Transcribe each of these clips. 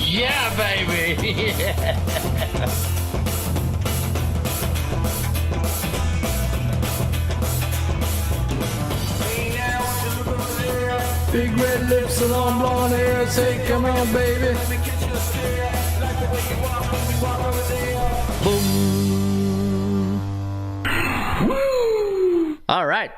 Yeah, baby. Big red lips and long blonde hair. Say, come on, baby. Boom. Woo! All right.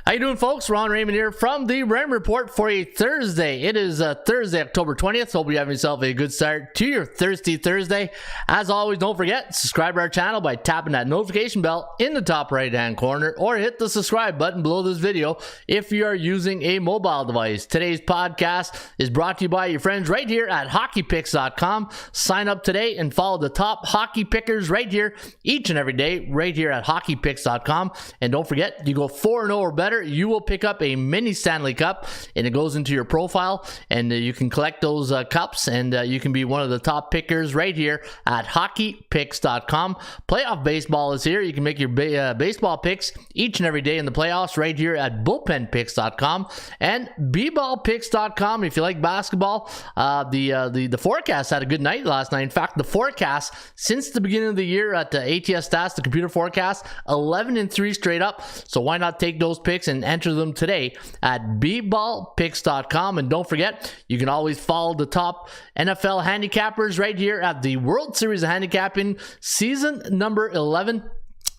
How you doing, folks? Ron Raymond here from the Raymond Report for a Thursday. It is Thursday, October 20th. Hope you have yourself a good start to your Thirsty Thursday. As always, don't forget, subscribe to our channel by tapping that notification bell in the top right-hand corner, or hit the subscribe button below this video if you are using a mobile device. Today's podcast is brought to you by your friends right here at hockeypicks.com. Sign up today and follow the top hockey pickers right here each and every day right here at hockeypicks.com. And don't forget, you go 4-0 or better, you will pick up a mini Stanley Cup, and it goes into your profile, and you can collect those cups, and you can be one of the top pickers right here at hockeypicks.com. Playoff baseball is here. You can make your baseball picks each and every day in the playoffs right here at bullpenpicks.com and bballpicks.com. If you like basketball, the forecast had a good night last night. In fact, the forecast since the beginning of the year at the ATS Stats, the computer forecast, 11-3 straight up. So why not take those picks and enter them today at bballpicks.com. And don't forget, you can always follow the top NFL handicappers right here at the World Series of Handicapping season number 11.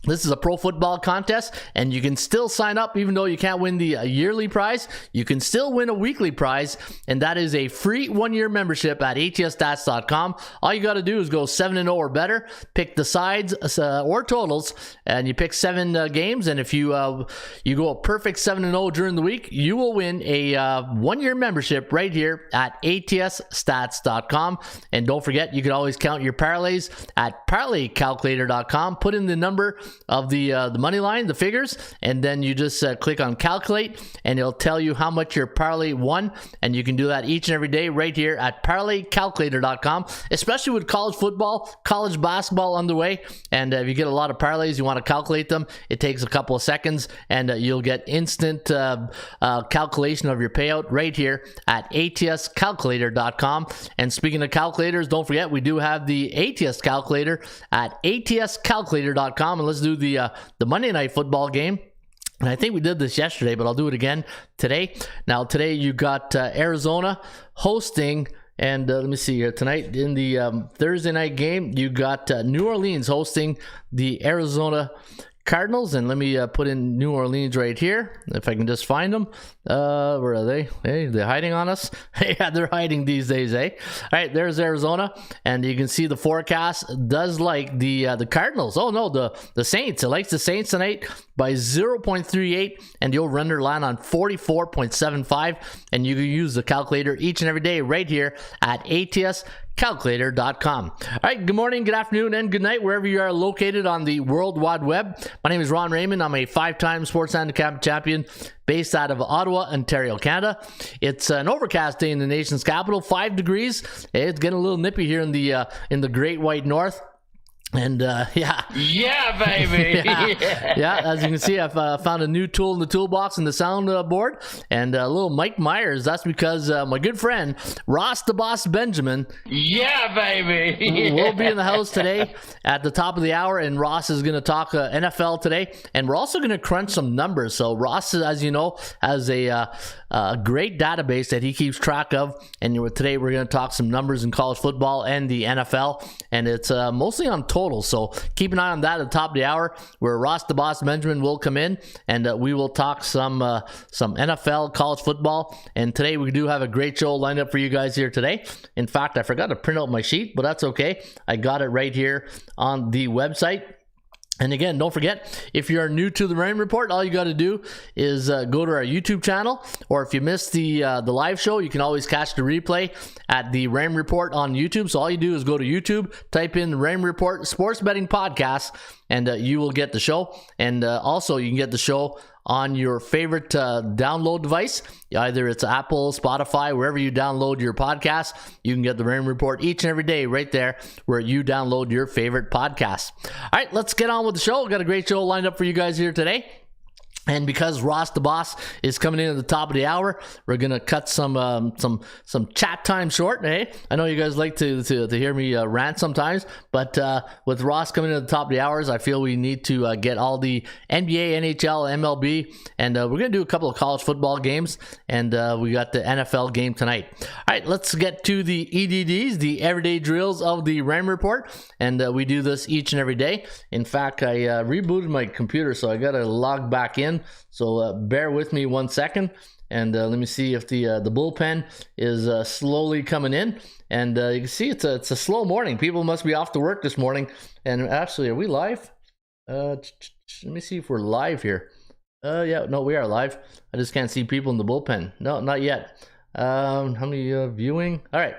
This is a pro football contest, and you can still sign up even though you can't win the yearly prize. You can still win a weekly prize, and that is a free one-year membership at atsstats.com. All you got to do is go 7-0 or better, pick the sides or totals, and you pick 7 games. And if you go a perfect 7-0 during the week, you will win a one-year membership right here at atsstats.com. And don't forget, you can always count your parlays at parlaycalculator.com. Put in the number of the money line, the figures, and then you just click on calculate, and it'll tell you how much your parlay won. And you can do that each and every day right here at parlaycalculator.com, especially with college football, college basketball underway. And if you get a lot of parlays, you want to calculate them, it takes a couple of seconds, and you'll get instant calculation of your payout right here at atscalculator.com. And speaking of calculators, don't forget, we do have the ATS calculator at atscalculator.com. And let's do the Monday Night Football game. And I think we did this yesterday, but I'll do it again today. Now, today you got Arizona hosting, and let me see here. Tonight in the Thursday night game, you got New Orleans hosting the Arizona Cardinals. And let me put in New Orleans right here, if I can just find them. Where are they? Hey, they're hiding on us. Yeah, they're hiding these days, eh? All right, there's Arizona, and you can see the forecast does like the Cardinals. Oh no, the Saints. It likes the Saints tonight by 0.38, and the over/under line on 44.75. And you can use the calculator each and every day right here at atscalculator.com. All right, good morning, good afternoon, and good night wherever you are located on the World Wide Web. My name is Ron Raymond. I'm a 5-time sports handicap champion based out of Ottawa, Ontario, Canada. It's an overcast day in the nation's capital, 5 degrees. It's getting a little nippy here in the Great White North. And yeah, baby. yeah, as you can see, I've found a new tool in the toolbox in the soundboard, and a little Mike Myers. That's because my good friend Ross the Boss Benjamin, baby, will be in the house today at the top of the hour, and Ross is going to talk NFL today, and we're also going to crunch some numbers. So Ross, as you know, has a great database that he keeps track of, and today we're going to talk some numbers in college football and the NFL, and it's mostly on total. So keep an eye on that at the top of the hour, where Ross the Boss Benjamin will come in, and we will talk some NFL, college football. And today we do have a great show lined up for you guys here today. In fact, I forgot to print out my sheet, but that's okay. I got it right here on the website. And again, don't forget, if you're new to the Raymond Report, all you got to do is go to our YouTube channel, or if you missed the live show, you can always catch the replay at the Raymond Report on YouTube. So all you do is go to YouTube, type in the Raymond Report Sports Betting Podcast, and you will get the show. And also, you can get the show on your favorite download device. Either it's Apple, Spotify, wherever you download your podcast, you can get the Raymond Report each and every day right there where you download your favorite podcast. All right, let's get on with the show. We've got a great show lined up for you guys here today. And because Ross the Boss is coming in at the top of the hour, we're gonna cut some chat time short. Hey, I know you guys like to hear me rant sometimes, but with Ross coming in at the top of the hours, I feel we need to get all the NBA, NHL, MLB, and we're gonna do a couple of college football games, and we got the NFL game tonight. All right, let's get to the EDDs, the everyday drills of the Raymond Report, and we do this each and every day. In fact, I rebooted my computer, so I gotta log back in. So bear with me 1 second, and let me see if the bullpen is slowly coming in. And you can see it's a slow morning. People must be off to work this morning. And actually, are we live? Let me see if we're live here. Yeah, no, we are live. I just can't see people in the bullpen. No, not yet. How many viewing? All right,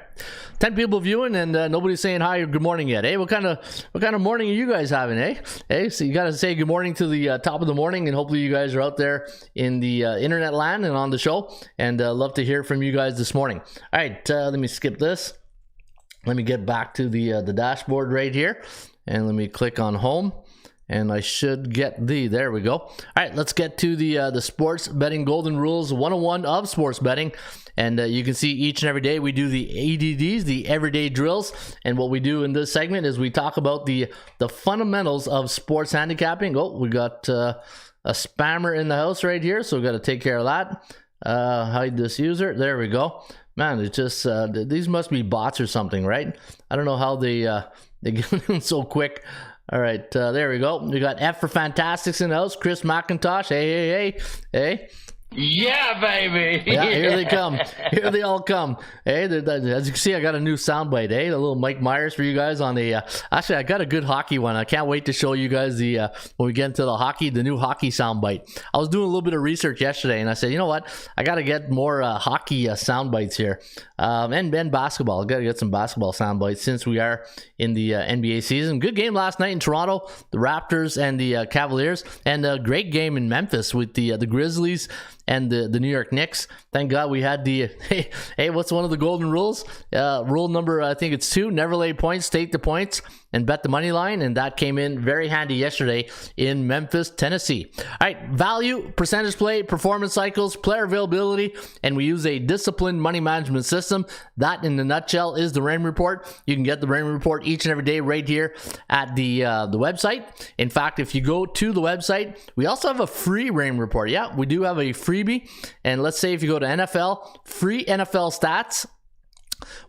10 people viewing, and nobody's saying hi or good morning yet. Hey, what kind of morning are you guys having? Hey, so you gotta say good morning to the top of the morning, and hopefully you guys are out there in the internet land and on the show. And love to hear from you guys this morning. All right, let me skip this. Let me get back to the dashboard right here, and let me click on home. And I should get there we go. All right, let's get to the sports betting golden rules 101 of sports betting. And you can see each and every day we do the EDDs, the everyday drills. And what we do in this segment is we talk about the fundamentals of sports handicapping. Oh, we got a spammer in the house right here, so we got to take care of that. Hide this user. There we go. Man, it's just these must be bots or something, right? I don't know how they get in so quick. All right, there we go. We got F for Fantastics in the house. Chris McIntosh. Hey. Yeah, baby. Yeah, here they come. Here they all come. Hey, as you can see, I got a new soundbite. Hey, a little Mike Myers for you guys on the. Actually, I got a good hockey one. I can't wait to show you guys the when we get into the new hockey soundbite. I was doing a little bit of research yesterday, and I said, you know what, I got to get more hockey soundbites here, and basketball. I got to get some basketball soundbites since we are in the NBA season. Good game last night in Toronto, the Raptors and the Cavaliers, and a great game in Memphis with the Grizzlies and the New York Knicks. Thank God we had the hey, what's one of the golden rules? Rule number, I think it's 2, never lay points, stake the points, and bet the money line. And that came in very handy yesterday in Memphis, Tennessee. All right, value, percentage play, performance cycles, player availability, and we use a disciplined money management system. That, in a nutshell, is the Raymond Report. You can get the Raymond Report each and every day right here at the website. In fact, if you go to the website, we also have a free Raymond Report. Yeah, we do have a freebie. And let's say if you go to NFL, free NFL stats.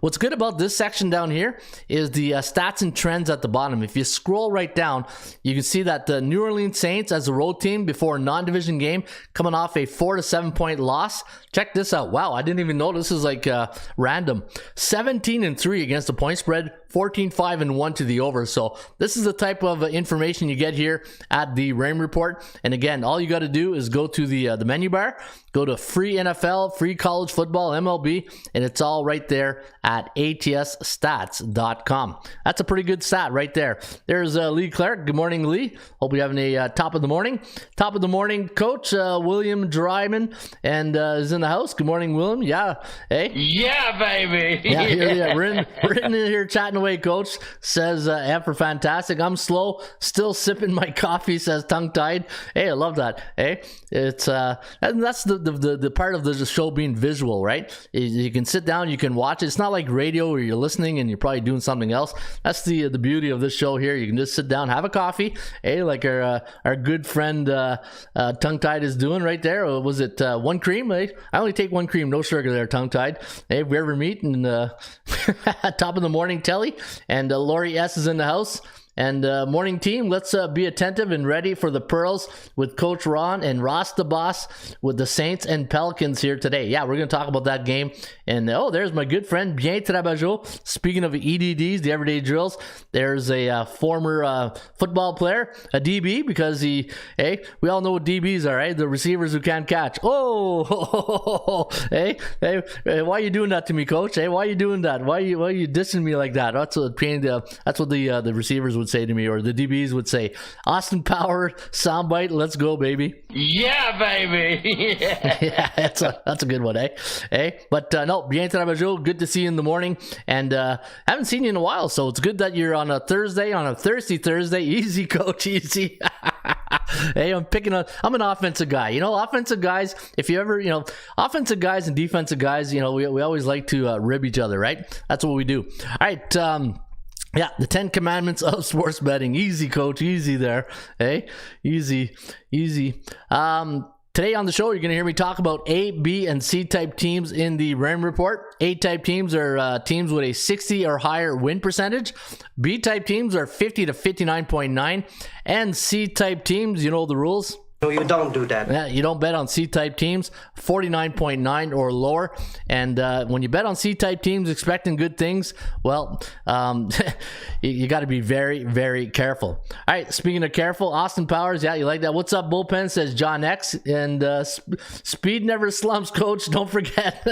What's good about this section down here is the stats and trends at the bottom. If you scroll right down, you can see that the New Orleans Saints as a road team before a non-division game coming off a 4 to 7 point loss. Check this out. Wow, I didn't even know this is like random. 17-3 against the point spread, 14-5-1 to the over. So this is the type of information you get here at the Raymond Report. And again, all you got to do is go to the menu bar, go to free NFL, free college football, MLB, and it's all right there at atsstats.com. That's a pretty good stat right there. There's Lee Clark. Good morning, Lee. Hope you're having a top of the morning coach, William Dryman, and is in the house. Good morning, William. Yeah. Hey. Yeah, baby. Yeah, yeah. We're in here chatting away, coach. Says F for Fantastic. I'm slow, still sipping my coffee, says tongue tied. Hey, I love that. Hey, it's and that's the part of the show being visual, right? You can sit down, you can watch it. It's not like radio where you're listening and you're probably doing something else. That's the beauty of this show here. You can just sit down, have a coffee, hey, like our good friend tongue tied is doing right there. Or was it one cream? I only take one cream, no sugar there, tongue tied. Hey, if we ever meet, and top of the morning, Telly and Lori S is in the house. And morning team, let's be attentive and ready for the Pearls with Coach Ron and Ross the Boss with the Saints and Pelicans here today. Yeah, we're going to talk about that game. And there's my good friend Bien Trabajo. Speaking of EDDs, the everyday drills, there's a former football player, a DB, because we all know what DBs are, right? The receivers who can't catch. Hey, why are you doing that to me, Coach? Hey, why are you doing that? Why are you dissing me like that? That's what the receivers would say to me, or the DBs would say. Austin Power soundbite, let's go, baby. Yeah, baby. Yeah, that's a good one, But no, bien trabajo, good to see you in the morning, and haven't seen you in a while, so it's good that you're on a Thursday, on a thirsty Thursday. Easy, Coach, easy. Hey, I'm an offensive guy. Offensive guys, if you ever, offensive guys and defensive guys, we always like to rib each other, right? That's what we do. All right. Yeah, the 10 commandments of sports betting. Easy, Coach, easy there. Hey, easy. Today on the show, you're going to hear me talk about A, B, and C-type teams in the Raymond Report. A-type teams are teams with a 60 or higher win percentage. B-type teams are 50 to 59.9. And C-type teams, you know the rules. No, you don't do that. Yeah, you don't bet on C-type teams, 49.9 or lower. And when you bet on C-type teams expecting good things, well, you got to be very, very careful. All right, speaking of careful, Austin Powers, yeah, you like that? What's up, bullpen, says John X. And speed never slumps, Coach. Don't forget.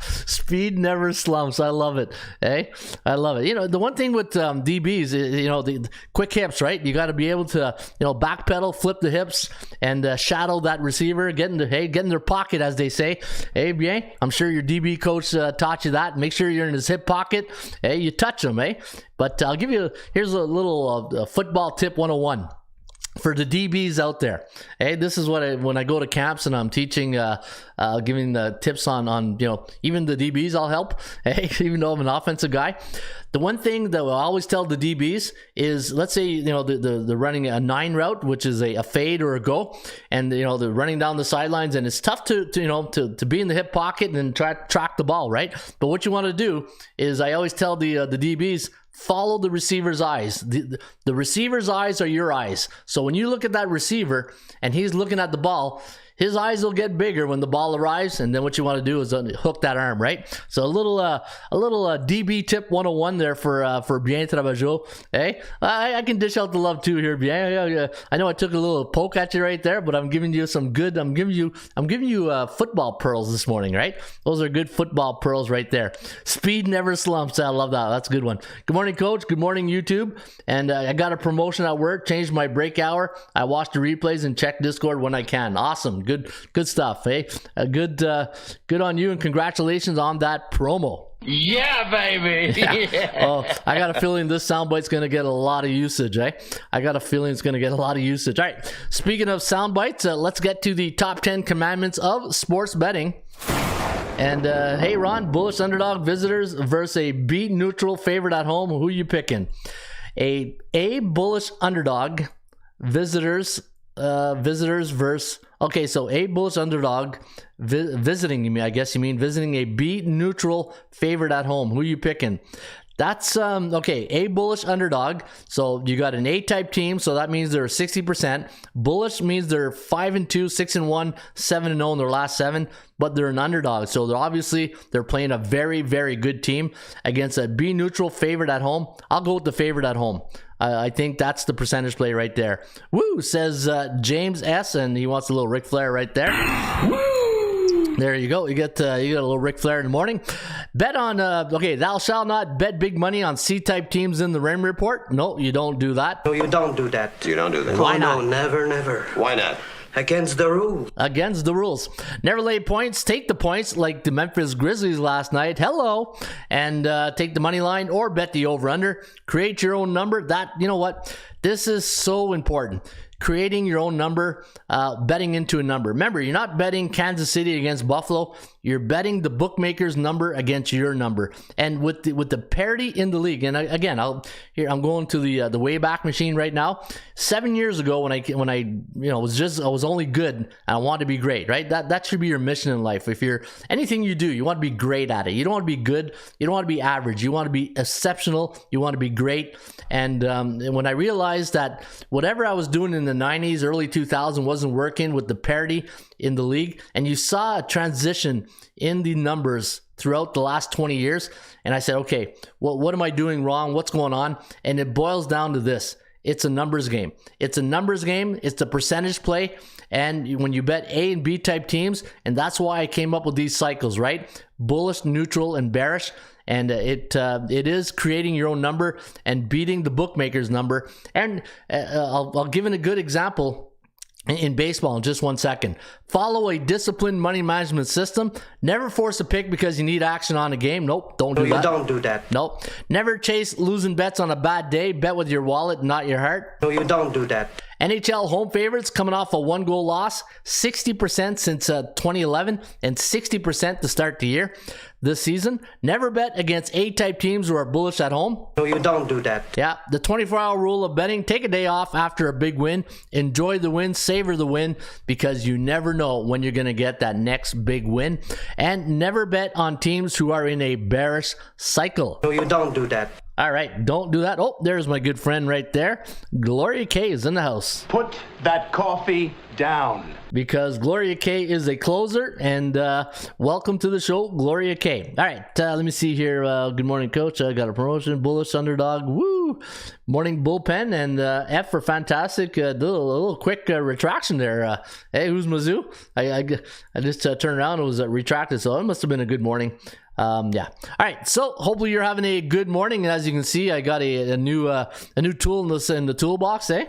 Speed never slumps. I love it. Hey, I love it. The one thing with DBs, the quick hips, right? You got to be able to, backpedal, flip the hips, and shadow that receiver, get in their pocket, as they say. Hey, bien, I'm sure your DB coach taught you that. Make sure you're in his hip pocket. Hey, you touch him, But I'll give you, here's a little football tip 101. For the DBs out there, hey, this is what when I go to camps and I'm teaching, giving the tips on even the DBs, I'll help. Hey, even though I'm an offensive guy, the one thing that I always tell the DBs is, let's say they're running a 9 route, which is a fade or a go, and they're running down the sidelines, and it's tough to be in the hip pocket and try to track the ball, right? But what you want to do is, I always tell the DBs, follow the receiver's eyes. The receiver's eyes are your eyes. So when you look at that receiver and he's looking at the ball, his eyes will get bigger when the ball arrives, and then what you want to do is hook that arm, right? So a little DB tip 101 there for Bien Trabajo. Hey, I can dish out the love too here, Bien. Yeah. I know I took a little poke at you right there, but I'm giving you some good. I'm giving you football pearls this morning, right? Those are good football pearls right there. Speed never slumps. I love that. That's a good one. Good morning, Coach. Good morning, YouTube. And I got a promotion at work. Changed my break hour. I watch the replays and check Discord when I can. Awesome. Good stuff, hey? Good on you, and congratulations on that promo. Yeah, baby. Yeah. Oh, I got a feeling this soundbite's going to get a lot of usage, I got a feeling it's going to get a lot of usage. All right, speaking of soundbites, let's get to the top 10 commandments of sports betting. And hey, Ron, bullish underdog visitors versus a beat neutral favorite at home. Who you picking? A bullish underdog visitors versus, okay, so a bullish underdog visiting, I guess you mean visiting a B neutral favorite at home. Who you picking? That's okay. A bullish underdog. So you got an A-type team, so that means they're 60%. Bullish means they're 5-2, 6-1, 7-0 in their last 7, but they're an underdog. So they're playing a very, very good team against a B neutral favorite at home. I'll go with the favorite at home. I think that's the percentage play right there. Woo, says James S, and he wants a little Ric Flair right there. Woo! There you go. You got a little Ric Flair in the morning. Bet on, thou shalt not bet big money on C-type teams in the Raymond Report. No, you don't do that. No, you don't do that. You don't do that. Why not? No, never. Why not? Against the rules. Against the rules. Never lay points. Take the points like the Memphis Grizzlies last night. Hello. And take the money line or bet the over-under. Create your own number. You know what? This is so important. creating your own number, betting into a number. Remember, you're not betting Kansas City against Buffalo. You're betting the bookmaker's number against your number. And with the parity in the league, and again, I'm going to the Wayback Machine right now. 7 years ago, when I was only good and I wanted to be great, right? That should be your mission in life. If you're anything you do, you want to be great at it. You don't want to be good. You don't want to be average. You want to be exceptional. You want to be great. And when I realized that whatever I was doing in the 90s, early 2000s wasn't working with the parity in the league, and you saw a transition in the numbers throughout the last 20 years, and I said, okay, what am I doing wrong? What's going on? And it boils down to this. It's a numbers game. It's a numbers game. It's the percentage play. And when you bet A and B type teams, and that's why I came up with these cycles, right? Bullish, neutral, and bearish. And it is creating your own number and beating the bookmaker's number. And I'll give it a good example in baseball in just 1 second. Follow a disciplined money management system. Never force a pick because you need action on a game. Nope, don't do that. Don't do that. Nope. Never chase losing bets on a bad day. Bet with your wallet, not your heart. No, you don't do that. NHL home favorites coming off a 1-goal loss, 60% since 2011 and 60% to start the year. This season, never bet against A-type teams who are bullish at home. No, you don't do that. Yeah, the 24-hour rule of betting. Take a day off after a big win. Enjoy the win, savor the win, because you never know when you're going to get that next big win. And never bet on teams who are in a bearish cycle. No, you don't do that. All right, don't do that. Oh, there's my good friend right there. Gloria K is in the house. Put that coffee down. Because Gloria K is a closer, and welcome to the show, Gloria K. All right, let me see here. Good morning, Coach. I got a promotion. Bullish underdog. Woo! Morning bullpen, and F for fantastic. Do a little quick retraction there. Hey, who's Mizzou? I just turned around. It was retracted, so it must have been a good morning. Yeah. All right. So hopefully you're having a good morning. And as you can see, I got a new tool in the toolbox, eh?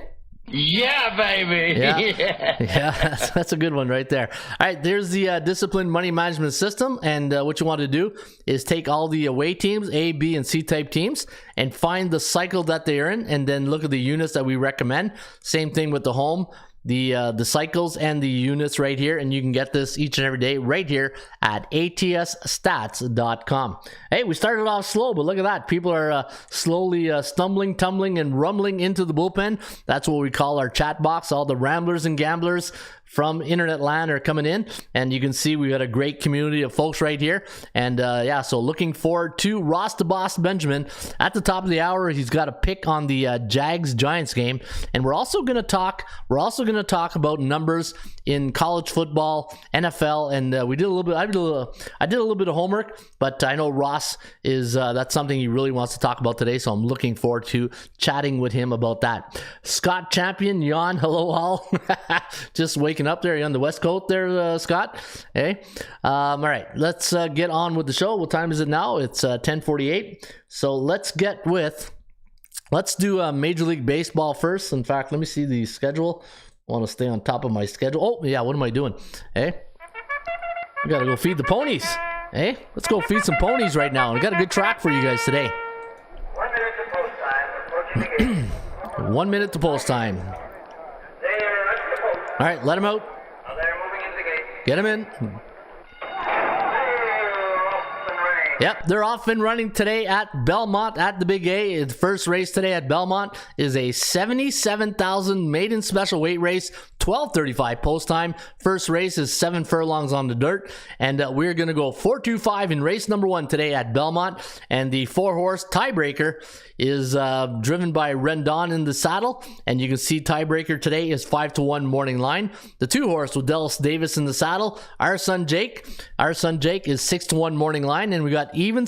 Yeah, baby. Yeah, that's a good one right there. All right, there's the disciplined money management system, and what you want to do is take all the away teams, A, B, and C type teams, and find the cycle that they're in, and then look at the units that we recommend. Same thing with the home. The cycles and the units right here, and you can get this each and every day right here at atsstats.com. Hey, we started off slow, but look at that. People are slowly stumbling, tumbling, and rumbling into the bullpen. That's what we call our chat box. All the ramblers and gamblers from internet land are coming in, and you can see we got a great community of folks right here. And yeah, so looking forward to Ross the Boss Benjamin at the top of the hour. He's got a pick on the Jags Giants game, and we're also going to talk about numbers in college football, NFL, and we did a little bit. I did a little bit of homework, but I know Ross is that's something he really wants to talk about today, so I'm looking forward to chatting with him about that. Scott Champion, Jan, hello all. Just waking up there. Are you on the West Coast there, Scott? Hey. All right, let's get on with the show. What time is it now? It's 10:48. So let's do Major League Baseball first. In fact, let me see the schedule. I want to stay on top of my schedule. Oh, yeah, what am I doing? Hey, we got to go feed the ponies. Hey, let's go feed some ponies right now. We got a good track for you guys today. 1 minute to post time. Approaching the gate. 1 minute to post time. All right, let him out. They're moving into the gate. Get him in. Yep, they're off and running today at Belmont at the Big A. The first race today at Belmont is a 77,000 maiden special weight race, 12:35 post time. First race is 7 furlongs on the dirt, and we're going to go 4-2-5 in race number 1 today at Belmont. And the 4-horse tiebreaker is driven by Rendon in the saddle, and you can see tiebreaker today is 5-1 morning line. The 2-horse with Dallas Davis in the saddle, our son Jake is 6-1 morning line, and we got even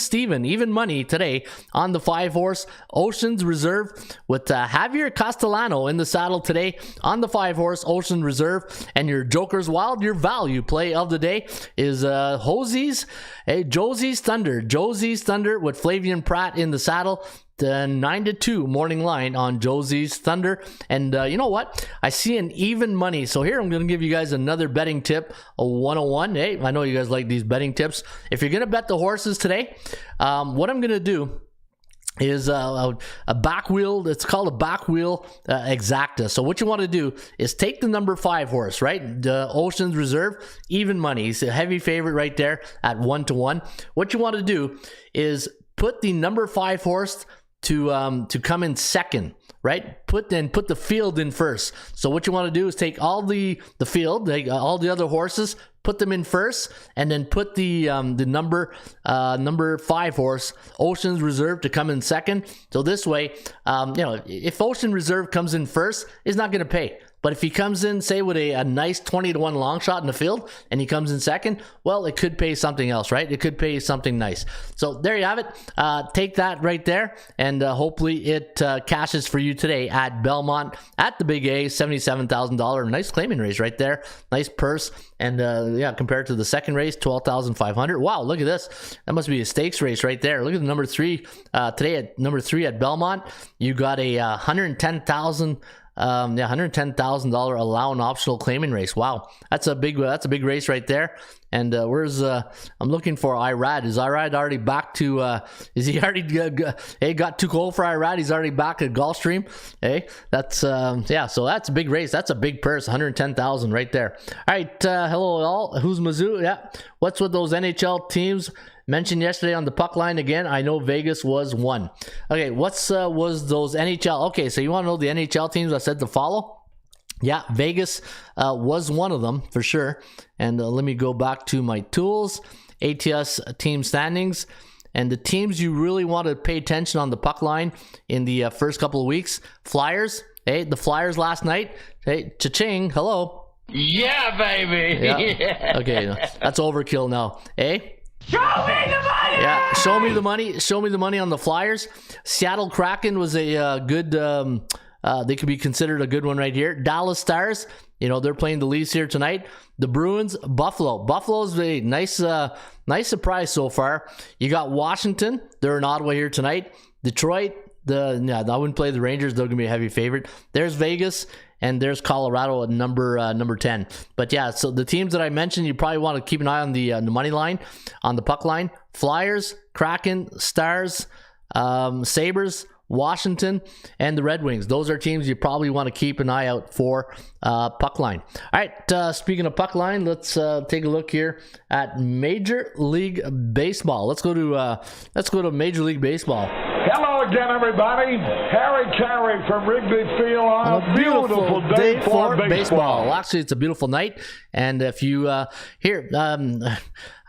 money today on the 5-horse Oceans Reserve with Javier Castellano in the saddle today on the 5-horse Ocean Reserve. And your Joker's Wild, your value play of the day is Josie's Thunder with Flavian Pratt in the saddle. The 9-2 morning line on Josie's Thunder. And you know what? I see an even money. So here I'm going to give you guys another betting tip, a 101. Hey, I know you guys like these betting tips. If you're going to bet the horses today, what I'm going to do is a back wheel. It's called a back wheel exacta. So what you want to do is take the number 5 horse, right? The Ocean's Reserve, even money. He's a heavy favorite right there at 1-1. What you want to do is put the number 5 horse to come in second, right? Put the field in first. So what you want to do is take all the field, like all the other horses, put them in first, and then put the number 5 horse, Ocean's Reserve, to come in second. So this way, if Ocean Reserve comes in first, it's not going to pay. But if he comes in, say, with a nice 20-1 long shot in the field, and he comes in second, well, it could pay something else, right? It could pay something nice. So there you have it. Take that right there, and hopefully it cashes for you today at Belmont at the Big A, $77,000. Nice claiming race right there. Nice purse. And compared to the second race, $12,500. Wow, look at this. That must be a stakes race right there. Look at the number 3 today at number 3 at Belmont. You got a $110,000 allowing optional claiming race. Wow, that's a big race right there. And I'm looking for Irad. Is Irad already back to? Is he already got too cold for Irad? He's already back at Gulfstream. Hey, that's So that's a big race. That's a big purse. 110,000 right there. All right, hello all. Who's Mizzou? Yeah. What's with those NHL teams mentioned yesterday on the puck line again? I know Vegas was one. Okay, was those NHL? Okay, so you want to know the NHL teams I said to follow? Yeah, Vegas was one of them for sure. And let me go back to my tools, ATS team standings, and the teams you really want to pay attention on the puck line in the first couple of weeks. Flyers. Hey, the Flyers last night. Hey, cha-ching. Hello. Yeah, baby. Yeah. Yeah. Okay, that's overkill now. Hey. Show me the money! Yeah, show me the money. Show me the money on the Flyers. Seattle Kraken was a good. They could be considered a good one right here. Dallas Stars. They're playing the Leafs here tonight. The Bruins, Buffalo. Buffalo's a nice surprise so far. You got Washington. They're in Ottawa here tonight. Detroit. I wouldn't play the Rangers. They're gonna be a heavy favorite. There's Vegas. And there's Colorado at number 10. But yeah, so the teams that I mentioned, you probably want to keep an eye on the money line, on the puck line. Flyers, Kraken, Stars, Sabres, Washington, and the Red Wings. Those are teams you probably want to keep an eye out for puck line. All right, speaking of puck line, let's take a look here at Major League Baseball. Let's go to Major League Baseball. Hello again, everybody. Harry Carey from Wrigley Field on a beautiful day for baseball. Well, actually, it's a beautiful night. And if you I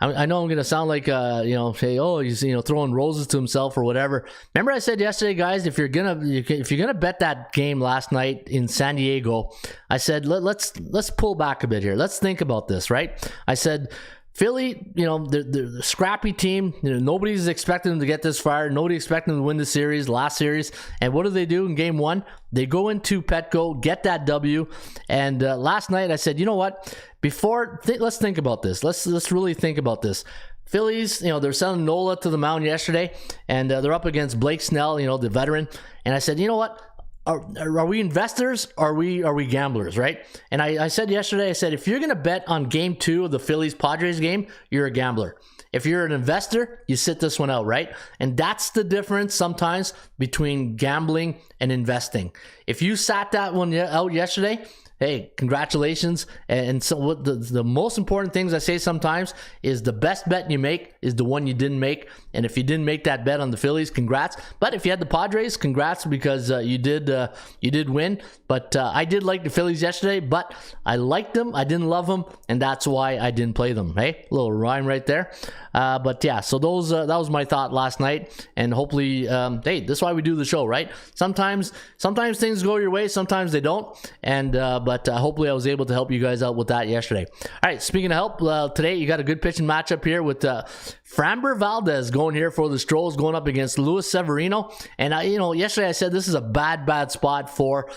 know I'm going to sound like say, oh, he's throwing roses to himself or whatever. Remember I said yesterday, guys, if you're gonna bet that game last night in San Diego, I said let's pull back a bit here. Let's think about this, right? I said, Philly, the scrappy team. Nobody's expecting them to get this far. Nobody expecting them to win the series, last series. And what do they do in game 1? They go into Petco, get that W. And last night I said, you know what? Let's think about this. Let's really think about this. Phillies, they're sending Nola to the mound yesterday, and they're up against Blake Snell, the veteran. And I said, you know what? Are we investors or are we gamblers, right? And I said yesterday, if you're going to bet on game 2 of the Phillies-Padres game, you're a gambler. If you're an investor, you sit this one out, right? And that's the difference sometimes between gambling and investing. If you sat that one out yesterday, hey, congratulations. And so what the most important things I say sometimes is the best bet you make is the one you didn't make. And if you didn't make that bet on the Phillies, congrats. But if you had the Padres, congrats, because you did win. But I did like the Phillies yesterday, but I liked them. I didn't love them, and that's why I didn't play them. Hey, a little rhyme right there. But yeah, so that was my thought last night, and hopefully, hey, that's why we do the show, right? Sometimes things go your way, sometimes they don't, and but hopefully I was able to help you guys out with that yesterday. All right, speaking of help, today you got a good pitching matchup here with Framber Valdez going here for the Strolls, going up against Luis Severino. And yesterday I said this is a bad spot for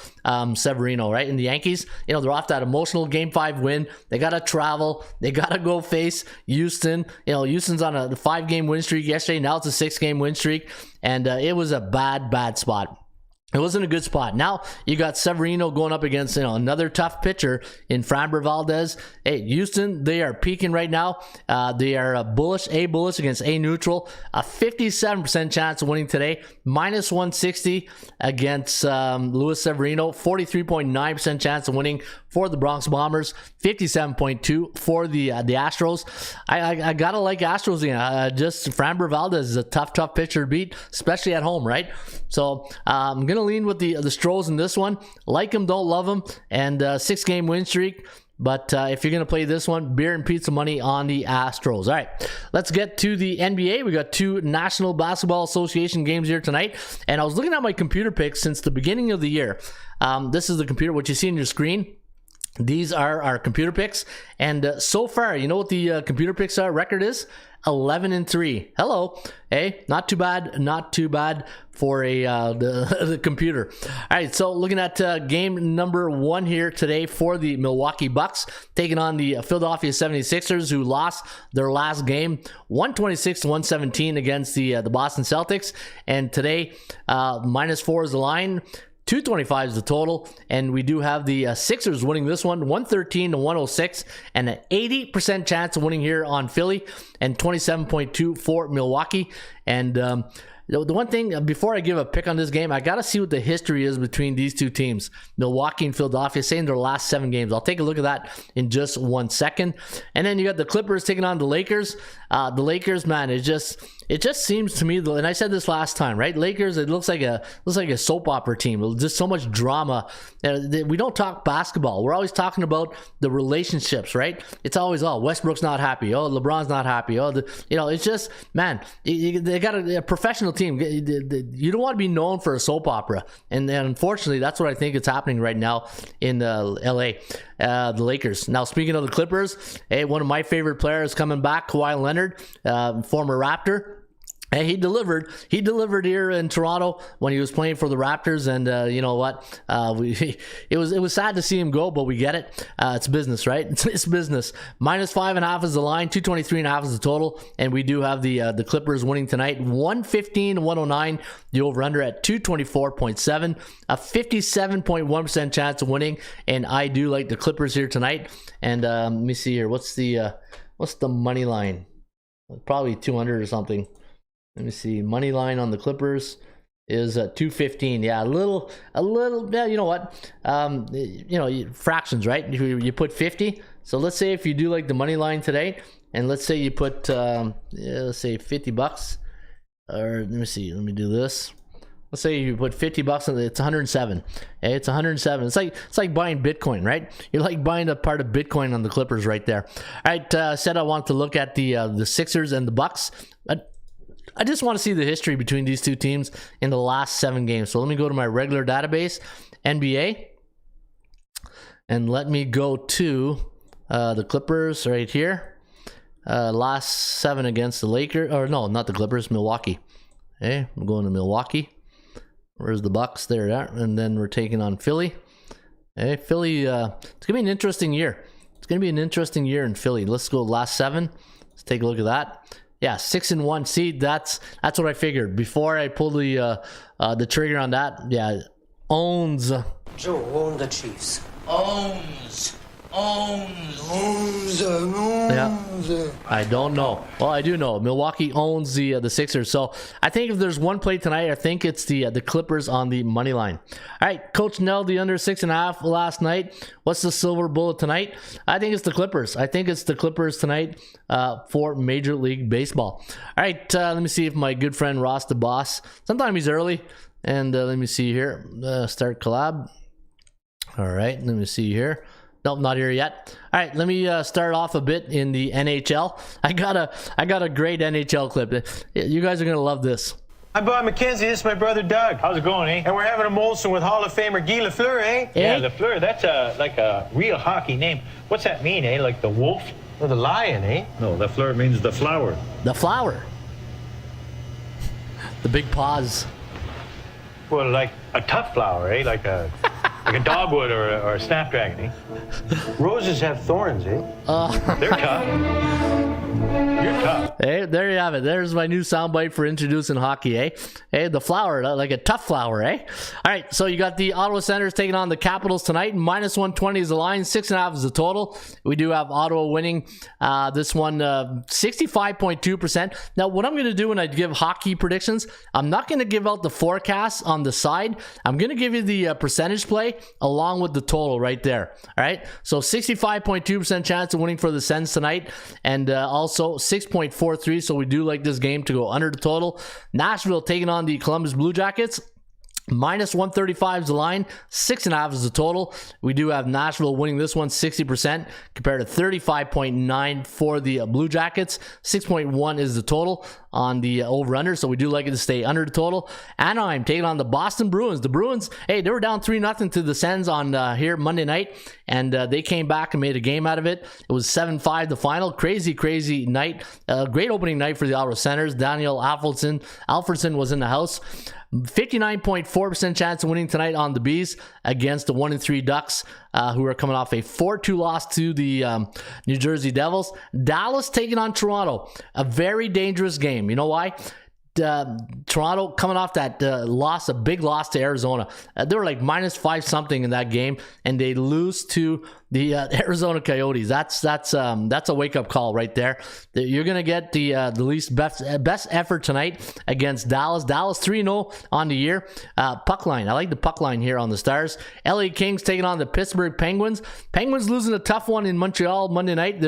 Severino, right? And the Yankees, they're off that emotional Game 5 win. They got to travel. They got to go face Houston. Houston's on a 5-game win streak yesterday. Now it's a 6-game win streak. And it was a bad spot. it wasn't a good spot. Now you got Severino going up against another tough pitcher in Framber Valdez. Hey, Houston, they are peaking right now. They are A bullish against A neutral. A 57% chance of winning today. Minus 160 against Luis Severino. 43.9% chance of winning for the Bronx Bombers. 57.2 for the Astros. I gotta like Astros again. Just Framber Valdez is a tough pitcher to beat, especially at home, right? So I'm gonna lean with the Stros in this one. Like him, don't love him, and 6-game win streak. But if you're going to play this one, beer and pizza money on the Astros. All right, let's get to the NBA. We got 2 National Basketball Association games here tonight. And I was looking at my computer picks since the beginning of the year. This is the computer, what you see on your screen. These are our computer picks. And so far, you know what the computer picks record is? 11-3. Hello. Hey, not too bad for the computer. All right, so looking at game number 1 here today for the Milwaukee Bucks, taking on the Philadelphia 76ers, who lost their last game 126-117 against the Boston Celtics. And today, -4 is the line. 225 is the total, and we do have the Sixers winning this one 113-106, and an 80% chance of winning here on Philly, and 27.2 for Milwaukee. And the one thing, before I give a pick on this game, I got to see what the history is between these 2 teams, Milwaukee and Philadelphia, saying their last 7 games. I'll take a look at that in just 1 second. And then you got the Clippers taking on the Lakers. The Lakers, man, it just seems to me, and I said this last time, right? Lakers, it looks like a soap opera team. Just so much drama. We don't talk basketball. We're always talking about the relationships, right? It's always, Westbrook's not happy. LeBron's not happy. It's just, man, they got a professional team. You don't want to be known for a soap opera, and unfortunately, that's what I think is happening right now in LA. The Lakers. Now, speaking of the Clippers, hey, one of my favorite players coming back, Kawhi Leonard, former Raptor. And he delivered here in Toronto when he was playing for the Raptors, and you know what? It was sad to see him go, but we get it. It's business, right? It's business. -5.5 is the line, 223.5 is the total, and we do have the Clippers winning tonight, 115-109. The over/under at 224.7, a 57.1% chance of winning, and I do like the Clippers here tonight. And let me see here. What's the money line? Probably 200 or something. Let me see. Money line on the Clippers is 215. Yeah, a little. Yeah, you know what? Fractions, right? You put 50. So let's say if you do like the money line today, and let's say you put let's say $50, or let me see. Let me do this. Let's say you put $50 on it, it's 107. Hey, it's 107. It's like buying Bitcoin, right? You're like buying a part of Bitcoin on the Clippers right there. All right, said I want to look at the Sixers and the Bucks. I just want to see the history between these 2 teams in the last 7 games. So let me go to my regular database, NBA, and let me go to the Clippers right here. Last 7 against the Lakers, or no, not the Clippers, Milwaukee. Okay, I'm going to Milwaukee. Where's the Bucks? There, and then we're taking on Philly. Hey, Philly, it's gonna be an interesting year. It's gonna be an interesting year in Philly. Let's go last 7. Let's take a look at that. Yeah, 6-1. See, that's what I figured before I pulled the trigger on that. Yeah, owns. Joe owned the Chiefs. Owns. Yeah, I don't know. Well, I do know Milwaukee owns the Sixers. So I think if there's one play tonight, I think it's the Clippers on the money line. All right, Coach nailed the under 6.5 last night. What's the silver bullet tonight? I think it's the Clippers. I think it's the Clippers tonight for Major League Baseball. All right, let me see if my good friend Ross the Boss. Sometimes he's early, and let me see here. Start collab. All right, let me see here. Nope, not here yet. All right, let me start off a bit in the NHL. I got a great NHL clip. You guys are gonna love this. I'm Bob McKenzie. This is my brother Doug. How's it going, eh? And we're having a Molson with Hall of Famer Guy Lafleur, eh? Yeah, Lafleur. That's like a real hockey name. What's that mean, eh? Like the wolf? Or the lion, eh? No, Lafleur means the flower. The flower. The big paws. Well, like a tough flower, eh? Like a dogwood or a snapdragon, eh? Roses have thorns, eh? They're tough. You're tough. Hey, there you have it. There's my new soundbite for introducing hockey, eh? Hey, the flower, like a tough flower, eh? All right, so you got the Ottawa Senators taking on the Capitals tonight. Minus 120 is the line, 6.5 is the total. We do have Ottawa winning this one 65.2%. Now, what I'm going to do when I give hockey predictions, I'm not going to give out the forecast on the side. I'm going to give you the percentage play along with the total right there. All right, so 65.2% chance of winning for the Sens tonight, and also 6.43, so we do like this game to go under the total. Nashville taking on the Columbus Blue Jackets. Minus 135 is the line, 6.5 is the total. We do have Nashville winning this one 60% compared to 35.9 for the Blue Jackets. 6.1 is the total on the over-under, so we do like it to stay under the total. Anaheim taking on the Boston Bruins. The Bruins, hey, they were down 3-0 to the Sens on here Monday night, and they came back and made a game out of it. It was 7-5 the final. Crazy night. Great opening night for the Ottawa Senators. Daniel Alfredson was in the house. 59.4% chance of winning tonight on the Bees against the 1-3 Ducks, who are coming off a 4-2 loss to the New Jersey Devils. Dallas taking on Toronto. A very dangerous game. You know why? Toronto coming off that loss, a big loss to Arizona. They were like minus 5 something in that game, and they lose to the Arizona Coyotes. That's a wake up call right there. You're gonna get the least best effort tonight against Dallas. Dallas 3-0 on the year. Puck line. I like the puck line here on the Stars. LA Kings taking on the Pittsburgh Penguins. Penguins losing a tough one in Montreal Monday night.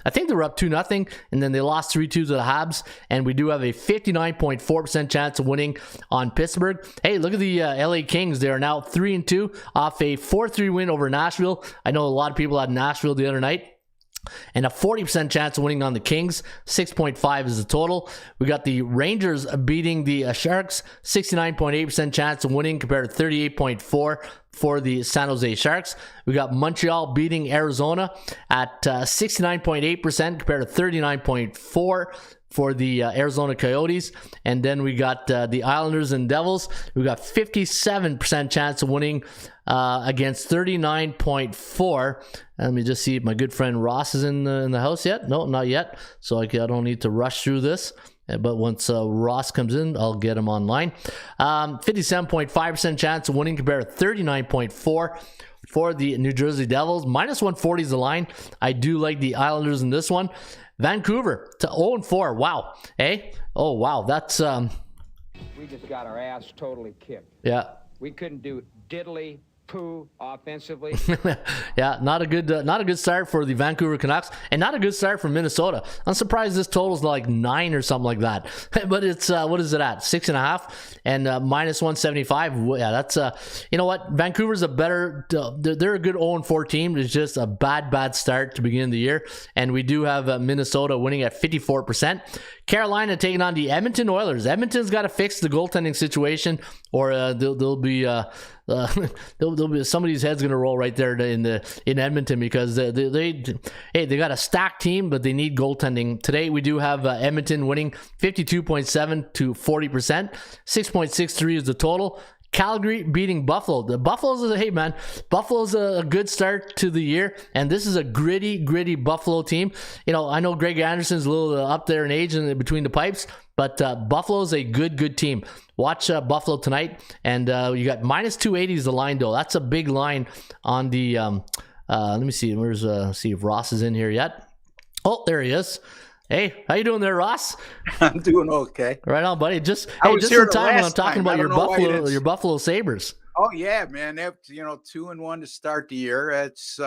I think they were up 2-0, and then they lost 3-2 to the Habs. And we do have a 59.4% chance of winning on Pittsburgh. Hey, look at the LA Kings. They are now 3-2 off a 4-3 win over Nashville. I know a lot of people had Nashville the other night, and a 40% chance of winning on the Kings. 6.5 is the total. We got the Rangers beating the Sharks. 69.8% chance of winning compared to 38.4 for the San Jose Sharks. We got Montreal beating Arizona at 69.8% compared to 39.4 for the Arizona Coyotes. And then we got the Islanders and Devils. We got 57% chance of winning against 39.4. Let me just see if my good friend Ross is in the house yet. No, not yet. So I don't need to rush through this. But once Ross comes in, I'll get him online. 57.5% chance of winning compared to 39.4 for the New Jersey Devils. Minus 140 is the line. I do like the Islanders in this one. Vancouver to 0-4. Wow. Hey? Oh, wow. That's... We just got our ass totally kicked. Yeah. We couldn't do diddly poo offensively. Yeah, not a good start for the Vancouver Canucks, and not a good start for Minnesota. I'm surprised this total's like 9 or something like that. But it's what is it at? 6.5 and minus 175. Yeah, that's you know what? Vancouver's a better. They're a good 0-4 team. It's just a bad start to begin the year, and we do have Minnesota winning at 54%. Carolina taking on the Edmonton Oilers. Edmonton's got to fix the goaltending situation, or they'll be somebody's head's gonna roll right there in Edmonton, because they got a stacked team, but they need goaltending. Today we do have Edmonton winning 52.7 to 40%. 6.63 is the total. Calgary beating Buffalo. The Buffalo's a good start to the year, and this is a gritty Buffalo team. You know, I know Greg Anderson's a little up there in age and between the pipes, but Buffalo's a good team. Watch Buffalo tonight, and you got minus 280 is the line, though. That's a big line on the. Let me see. See if Ross is in here yet. Oh, there he is. Hey, how you doing there, Ross? I'm doing okay. Right on, buddy. Just in time when I'm talking about your Buffalo Sabres. Oh yeah, man. That's 2-1 to start the year. It's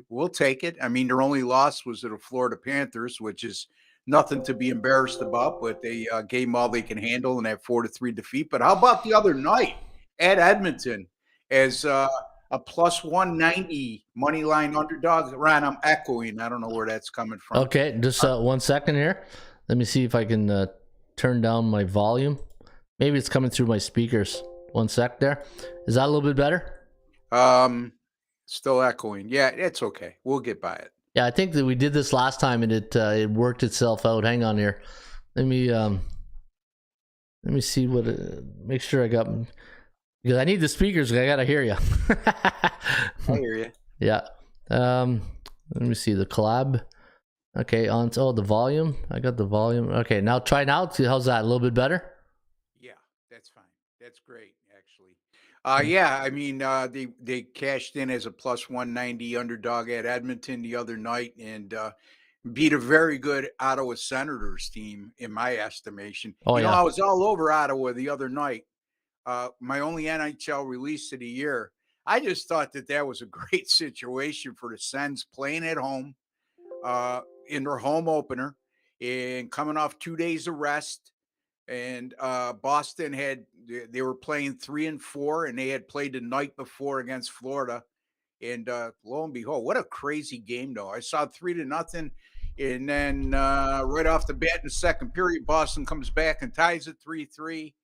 we'll take it. I mean, their only loss was to the Florida Panthers, which is nothing to be embarrassed about, but they gave them all they can handle in that 4-3 defeat. But how about the other night at Edmonton as a plus 190 money line underdog? Ryan, I'm echoing. I don't know where that's coming from. Okay, just 1 second here. Let me see if I can turn down my volume. Maybe it's coming through my speakers. 1 sec there. Is that a little bit better? Still echoing. Yeah, it's okay. We'll get by it. Yeah, I think that we did this last time and it worked itself out. Hang on here. Let me see what. Make sure I got. Because I need the speakers. I gotta hear you. I hear you. Yeah. Let me see the collab. Okay, the volume. I got the volume. Okay, now try now. How's that? A little bit better? Yeah, that's fine. That's great, actually. Yeah, I mean, they cashed in as a plus 190 underdog at Edmonton the other night and beat a very good Ottawa Senators team, in my estimation. Oh, you know, yeah. I was all over Ottawa the other night. My only NHL release of the year. I just thought that was a great situation for the Sens playing at home. In their home opener and coming off 2 days of rest. And Boston they were playing 3-4 and they had played the night before against Florida. And lo and behold, what a crazy game though. I saw 3-0. And then right off the bat in the second period, Boston comes back and ties it 3-3.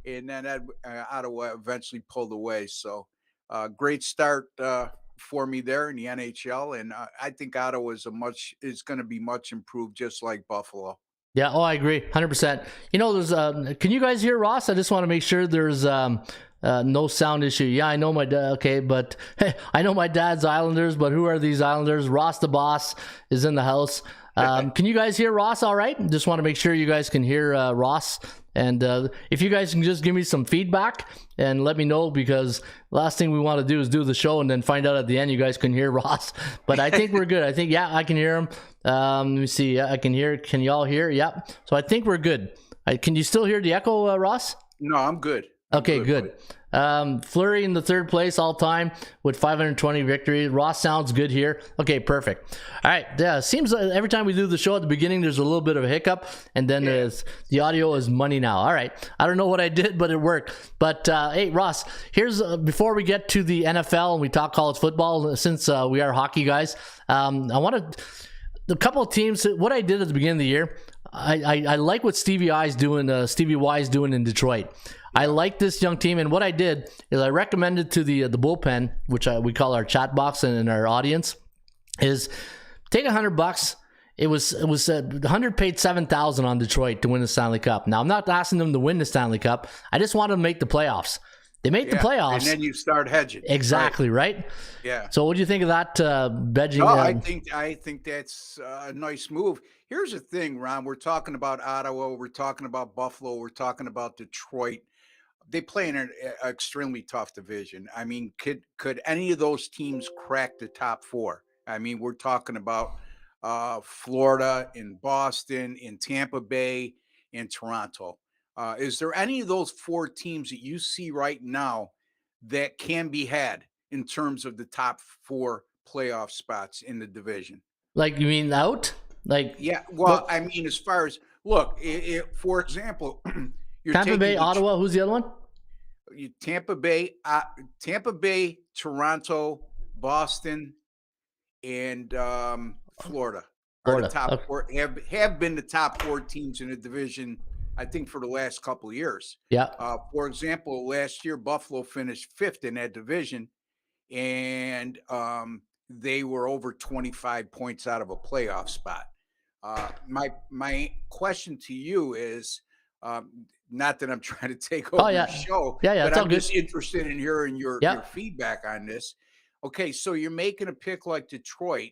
And then Ottawa eventually pulled away. So great start for me there in the NHL, and I think Ottawa is going to be much improved, just like Buffalo. Yeah, I agree, 100%. You know, there's can you guys hear Ross? I just want to make sure there's no sound issue. Yeah, I know my dad. Okay, but hey, I know my dad's Islanders, but who are these Islanders? Ross the boss is in the house. Can you guys hear Ross all right? Just want to make sure you guys can hear Ross. And if you guys can just give me some feedback and let me know, because last thing we want to do is do the show and then find out at the end you guys can hear Ross. But I think we're good. I think, yeah, I can hear him. Let me see. Yeah, I can hear. Can y'all hear? Yeah. So I think we're good. Can you still hear the echo, Ross? No, I'm good. Okay, good. Fleury in the third place all time with 520 victories. Ross sounds good here. Okay, perfect. All right. Yeah, seems like every time we do the show at the beginning, there's a little bit of a hiccup, and then the audio is money now. All right. I don't know what I did, but it worked. But hey, Ross, here's before we get to the NFL and we talk college football, since we are hockey guys, I want to. A couple of teams. What I did at the beginning of the year, I like what Stevie Y's doing in Detroit. I like this young team, and what I did is I recommended to the bullpen, which we call our chat box and our audience, is take $100. It was 100 paid 7,000 on Detroit to win the Stanley Cup. Now I'm not asking them to win the Stanley Cup. I just want them to make the playoffs. They make the playoffs, and then you start hedging. Exactly right. Yeah. So what do you think of that hedging? I think that's a nice move. Here's the thing, Ron. We're talking about Ottawa. We're talking about Buffalo. We're talking about Detroit. They play in an extremely tough division. I mean, could any of those teams crack the top four? I mean, we're talking about Florida, in Boston, in Tampa Bay, in Toronto. Is there any of those four teams that you see right now that can be had in terms of the top four playoff spots in the division? Like, you mean out? Like, yeah. Well, I mean, as far as look, for example, you're Tampa Bay, Ottawa. Who's the other one? Tampa Bay, Toronto, Boston, and Florida are the top four. Have been the top four teams in the division, I think, for the last couple of years. Yeah. For example, last year Buffalo finished 5th in that division, and they were over 25 points out of a playoff spot. My question to you is, not that I'm trying to take over the show, but I'm just interested in hearing your feedback on this. Okay, so you're making a pick like Detroit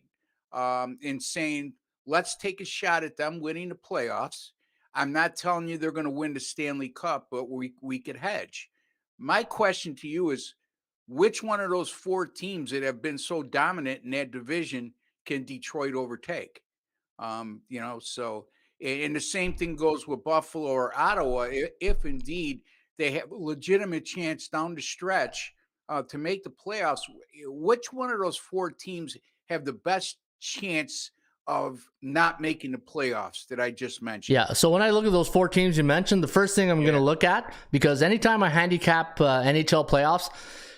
and saying, let's take a shot at them winning the playoffs. I'm not telling you they're going to win the Stanley Cup, but we could hedge. My question to you is, which one of those four teams that have been so dominant in that division can Detroit overtake? So, and the same thing goes with Buffalo or Ottawa. If indeed they have a legitimate chance down the stretch to make the playoffs, which one of those four teams have the best chance of not making the playoffs that I just mentioned? Yeah. So when I look at those four teams you mentioned, the first thing I'm going to look at, because anytime I handicap NHL playoffs,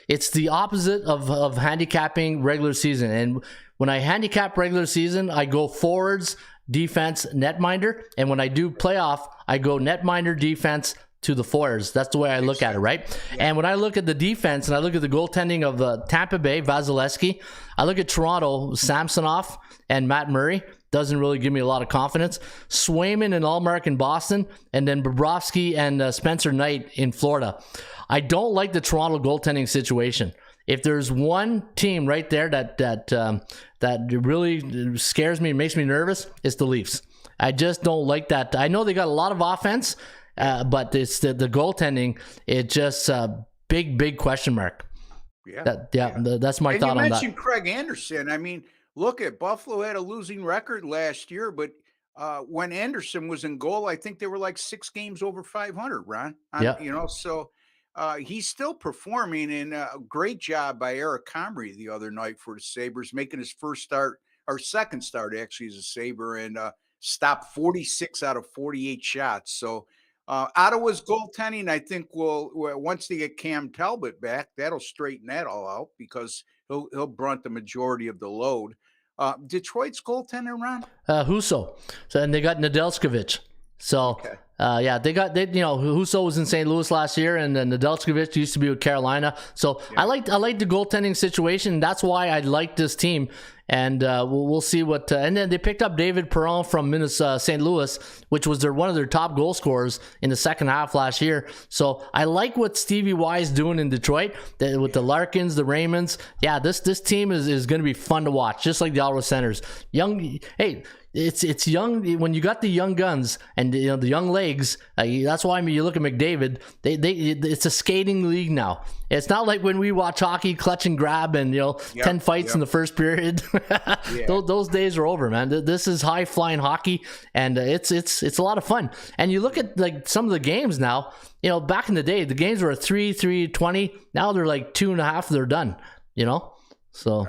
it's the opposite of handicapping regular season. And when I handicap regular season, I go forwards, defense, netminder. And when I do playoff, I go netminder, defense to the forwards. That's the way I look at it, right? Yeah. And when I look at the defense and I look at the goaltending of Tampa Bay, Vasilevsky, I look at Toronto, Samsonov and Matt Murray. Doesn't really give me a lot of confidence. Swayman and Allmark in Boston, and then Bobrovsky and Spencer Knight in Florida. I don't like the Toronto goaltending situation. if there's one team right there that really scares me and makes me nervous, it's the Leafs. I just don't like that. I know they got a lot of offense, but it's the goaltending. It's just a big question mark. That's my thought on that. You mentioned Craig Anderson. I mean, look at Buffalo had a losing record last year, but when Anderson was in goal, I think they were like 6 games over 500, Ron. You know, so he's still performing, and a great job by Eric Comrie the other night for the Sabres, making his first start, or second start actually, as a Sabre, and stopped 46 out of 48 shots. So Ottawa's goaltending, I think, will once they get Cam Talbot back, that'll straighten that all out, because he'll brunt the majority of the load. Detroit's goaltender, Ron? Husso. So, and they got Nedeljkovic. So, Husso was in St. Louis last year, and Nedeljkovic used to be with Carolina. So I like the goaltending situation. That's why I like this team. And we'll see what. And then they picked up David Perron from St. Louis, which was one of their top goal scorers in the second half last year. So I like what Stevie Y is doing in Detroit with the Larkins, the Raymonds. Yeah, this team is going to be fun to watch, just like the Ottawa Senators. It's young when you got the young guns and the young legs. That's why you look at McDavid. It's a skating league now. It's not like when we watch hockey, clutch and grab, and 10 fights in the first period. Those days are over, man. This is high flying hockey, and it's a lot of fun. And you look at like some of the games now. Back in the day, the games were 3-20. Now they're like 2.5. They're done. So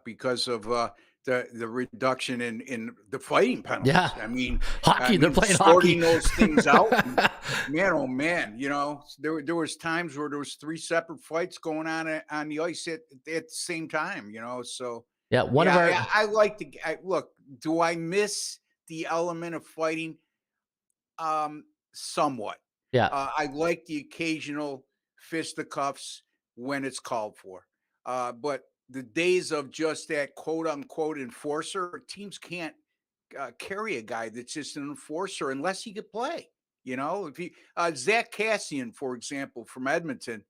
because of the reduction in the fighting penalties. Yeah. I mean, hockey, they're playing sorting hockey. Those things out. And, man, oh man, there was times where there was 3 separate fights going on the ice at the same time, so. Yeah, I like to look, do I miss the element of fighting? Somewhat. Yeah. I like the occasional fisticuffs when it's called for. But the days of just that quote unquote enforcer, teams can't carry a guy that's just an enforcer unless he could play. If he Zach Cassian, for example, from Edmonton,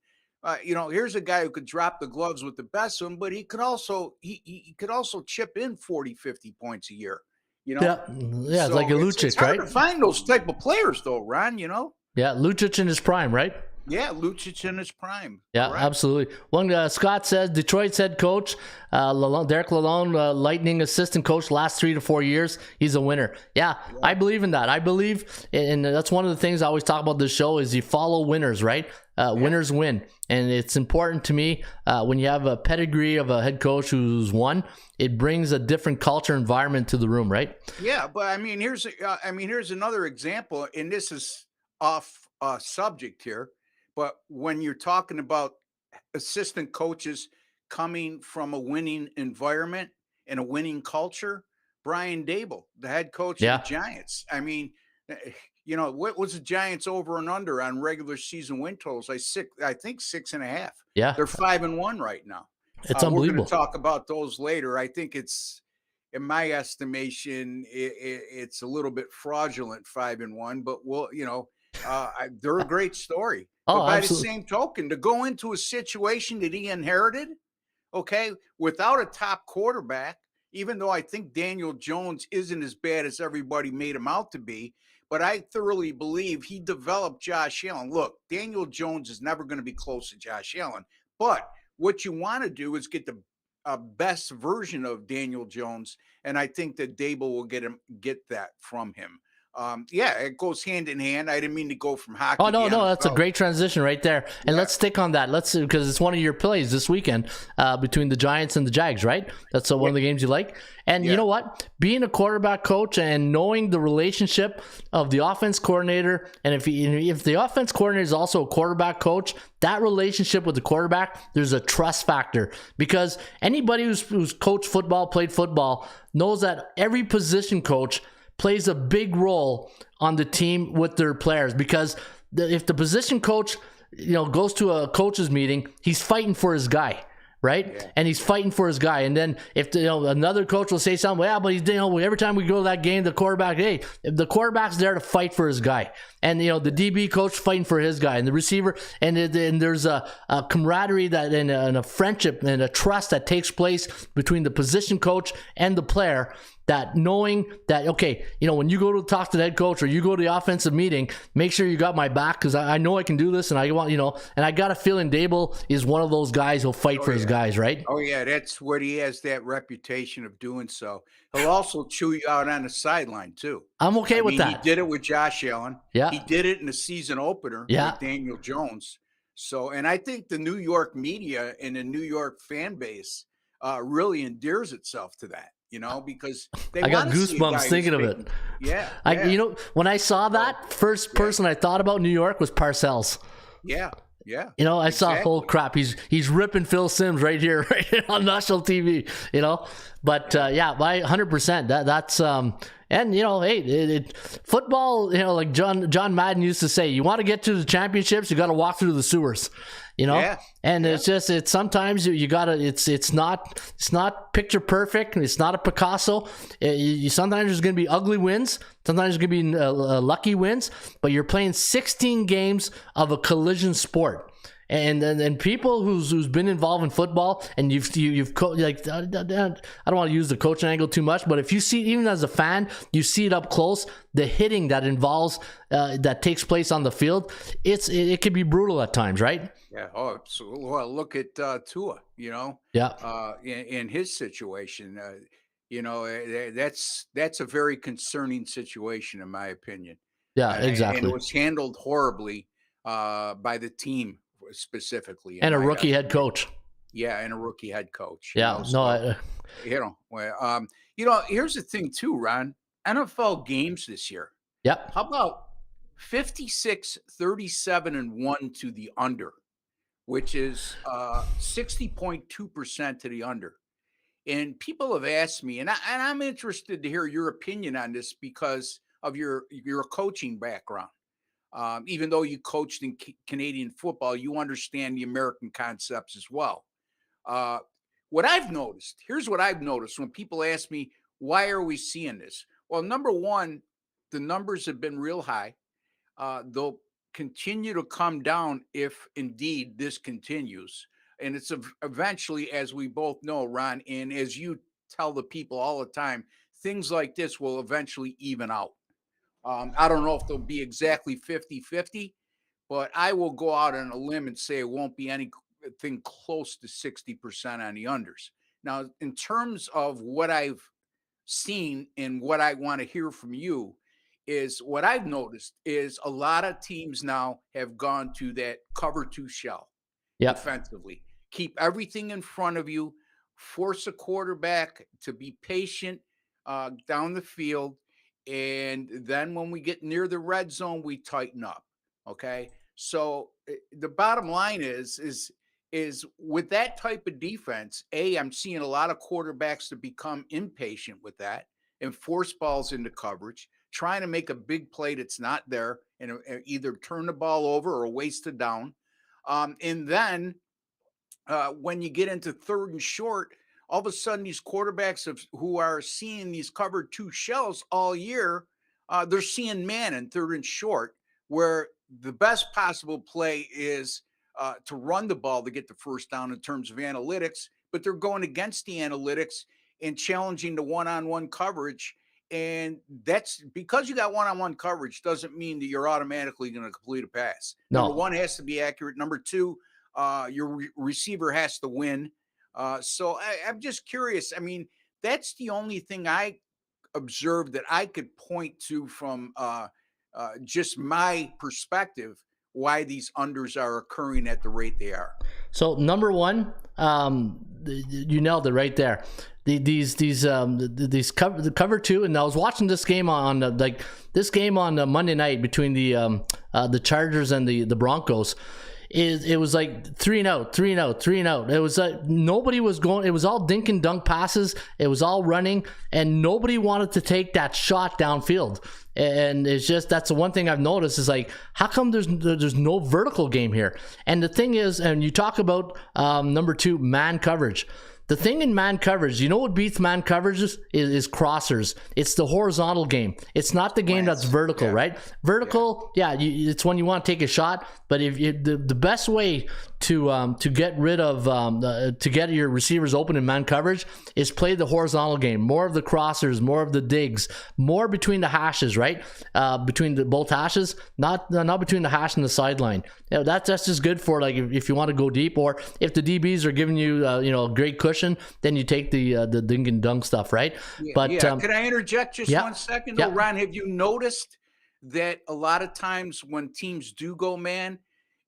here's a guy who could drop the gloves with the best of them, but he could also he could also chip in 40-50 points a year. Yeah, it's like a Lucic, it's hard to find those type of players, though, Ron. Yeah, Lucic in his prime, right? Yeah, Lucic in his prime. Yeah, correct. Absolutely. One Scott says Detroit's head coach, Derek Lalonde, Lightning assistant coach, last 3 to 4 years. He's a winner. Yeah, I believe in that. I believe, and that's one of the things I always talk about this show is you follow winners, right? Winners win, and it's important to me when you have a pedigree of a head coach who's won. It brings a different culture environment to the room, right? Yeah, but I mean, here's another example, and this is off subject here. But when you're talking about assistant coaches coming from a winning environment and a winning culture, Brian Daboll, the head coach of the Giants. I mean, what was the Giants over and under on regular season win totals? I think 6.5. Yeah, they're 5-1 right now. It's unbelievable. We're going to talk about those later. I think it's, in my estimation, it's a little bit fraudulent 5-1, but they're a great story. But by absolutely. The same token, to go into a situation that he inherited, without a top quarterback, even though I think Daniel Jones isn't as bad as everybody made him out to be, but I thoroughly believe he developed Josh Allen. Look, Daniel Jones is never going to be close to Josh Allen, but what you want to do is get the best version of Daniel Jones, and I think that Daboll will get that from him. It goes hand in hand. I didn't mean to go from hockey. Oh, no, that's a great transition right there. And let's stick on that. Because it's one of your plays this weekend between the Giants and the Jags, right? That's one of the games you like. And you know what? Being a quarterback coach and knowing the relationship of the offense coordinator, and if the offense coordinator is also a quarterback coach, that relationship with the quarterback, there's a trust factor. Because anybody who's coached football, played football, knows that every position coach plays a big role on the team with their players, because if the position coach goes to a coach's meeting, he's fighting for his guy. right? Yeah. And he's fighting for his guy. And then if another coach will say something, yeah, but he's every time we go to that game, the quarterback, hey, the quarterback's there to fight for his guy, and the DB coach fighting for his guy, and the receiver, and there's a camaraderie that and a friendship and a trust that takes place between the position coach and the player. That knowing that, okay, when you go to talk to the head coach or you go to the offensive meeting, make sure you got my back, because I know I can do this, and I want, and I got a feeling Dable is one of those guys who'll fight for his guys, right? Oh yeah, that's what he has, that reputation of doing so. He'll also chew you out on the sideline too. I'm okay with that. He did it with Josh Allen. Yeah. He did it in the season opener with Daniel Jones. So, and I think the New York media and the New York fan base really endears itself to that. Because I got goosebumps thinking of it. Yeah. When I saw that, first person I thought about New York was Parcells. Yeah. Yeah. I saw, oh crap, he's ripping Phil Simms right here on national TV, But by 100%, that's and hey, football, like John Madden used to say, you want to get to the championships, you got to walk through the sewers. And it's sometimes you gotta, it's not picture perfect. It's not a Picasso. Sometimes there's going to be ugly wins. Sometimes there's going to be lucky wins, but you're playing 16 games of a collision sport. And people who's been involved in football, and you've like, I don't want to use the coaching angle too much, but if you see, even as a fan, you see it up close, the hitting that involves that takes place on the field, it can be brutal at times, right? Yeah. Oh, absolutely. Well, look at Tua. In his situation, that's a very concerning situation, in my opinion. Yeah, exactly. And it was handled horribly by the team specifically, and a rookie head coach. Yeah, and a rookie head coach. Yeah, here's the thing too, Ron. NFL games this year. Yep. How about 56, 37, and 1 to the under, which is 60.2% to the under. And people have asked me, and I'm interested to hear your opinion on this because of your coaching background. Even though you coached in Canadian football, you understand the American concepts as well. Here's what I've noticed when people ask me, why are we seeing this? Well, number one, the numbers have been real high. They'll continue to come down if indeed this continues. And it's eventually, as we both know, Ron, and as you tell the people all the time, things like this will eventually even out. I don't know if they'll be exactly 50-50, but I will go out on a limb and say it won't be anything close to 60% on the unders. Now, in terms of what I've seen and what I want to hear from you, is what I've noticed is a lot of teams now have gone to that cover 2 shell defensively. Keep everything in front of you, force a quarterback to be patient down the field. And then when we get near the red zone, we tighten up. Okay. So the bottom line is with that type of defense, I'm seeing a lot of quarterbacks to become impatient with that and force balls into coverage, trying to make a big play that's not there and either turn the ball over or waste it down. And then when you get into 3rd and short, all of a sudden, these quarterbacks who are seeing these covered 2 shells all year, they're seeing man in 3rd and short, where the best possible play is to run the ball to get the first down in terms of analytics, but they're going against the analytics and challenging the one-on-one coverage. And that's because you got one-on-one coverage doesn't mean that you're automatically going to complete a pass. No. Number 1 has to be accurate. Number 2, your receiver has to win. So I'm just curious. I mean, that's the only thing I observed that I could point to from just my perspective, why these unders are occurring at the rate they are. So number 1, you nailed it right there. These cover 2, and I was watching this game on Monday night between the Chargers and the Broncos. it was like 3 and out, 3 and out, 3 and out. It was like nobody was going. It was all dink and dunk passes. It was all running, and nobody wanted to take that shot downfield. And it's just, that's the one thing I've noticed is like, how come there's no vertical game here? And the thing is, and you talk about number 2, man coverage. The thing in man coverage, you know what beats man coverage is crossers. It's the horizontal game. It's not the game that's vertical, right? Vertical, it's when you want to take a shot. But if the best way to get rid of to get your receivers open in man coverage is play the horizontal game. More of the crossers, more of the digs, more between the hashes, right? Between both hashes, not between the hash and the sideline. That's just good for like if you want to go deep, or if the DBs are giving you a great cushion, then you take the dink and dunk stuff, right? But can I interject just 1 second? Though, Ron, have you noticed that a lot of times when teams do go man,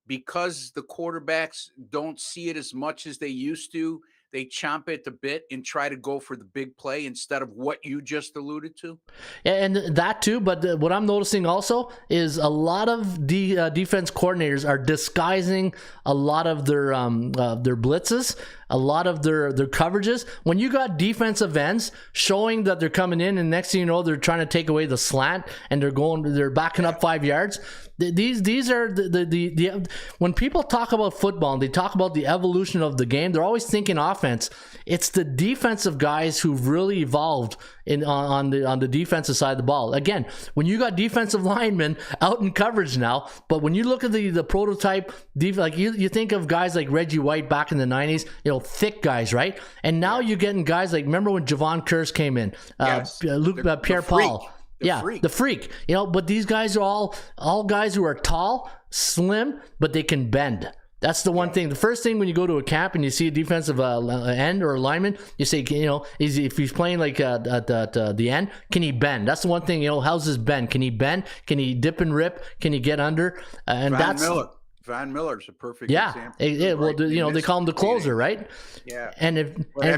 because the quarterbacks don't see it as much as they used to, they chomp at the bit and try to go for the big play instead of what you just alluded to? Yeah, and that too. But what I'm noticing also is a lot of defense coordinators are disguising a lot of their blitzes, a lot of their coverages. When you got defensive ends showing that they're coming in, and next thing you know, they're trying to take away the slant and they're backing up 5 yards. These are the when people talk about football and they talk about the evolution of the game, they're always thinking offense. It's the defensive guys who've really evolved on the defensive side of the ball. Again, when you got defensive linemen out in coverage now, but when you look at the prototype, like you think of guys like Reggie White back in the 90s, thick guys, right? And now you're getting guys like, remember when Javon Curse came in, Pierre-Paul. The freak, but these guys are all guys who are tall, slim, but they can bend. That's the one thing. The first thing when you go to a camp and you see a defensive end or a lineman, you say, if he's playing like at the end, can he bend? That's the one thing. How's his bend? Can he bend? Can he dip and rip? Can he get under? And Von Miller's a perfect example. They call him the closer, right? Yeah. And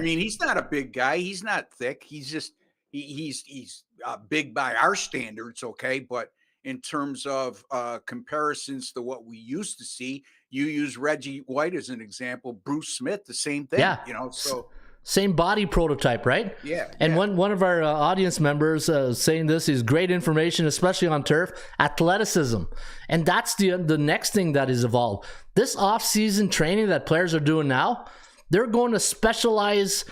he's not a big guy. He's not thick. He's just he's big by our standards, okay? But in terms of comparisons to what we used to see, you use Reggie White as an example. Bruce Smith, the same thing. Yeah. So same body prototype, right? Yeah. And one of our audience members saying this is great information, especially on turf, athleticism. And that's the next thing that is evolved. This off-season training that players are doing now, they're going to specialize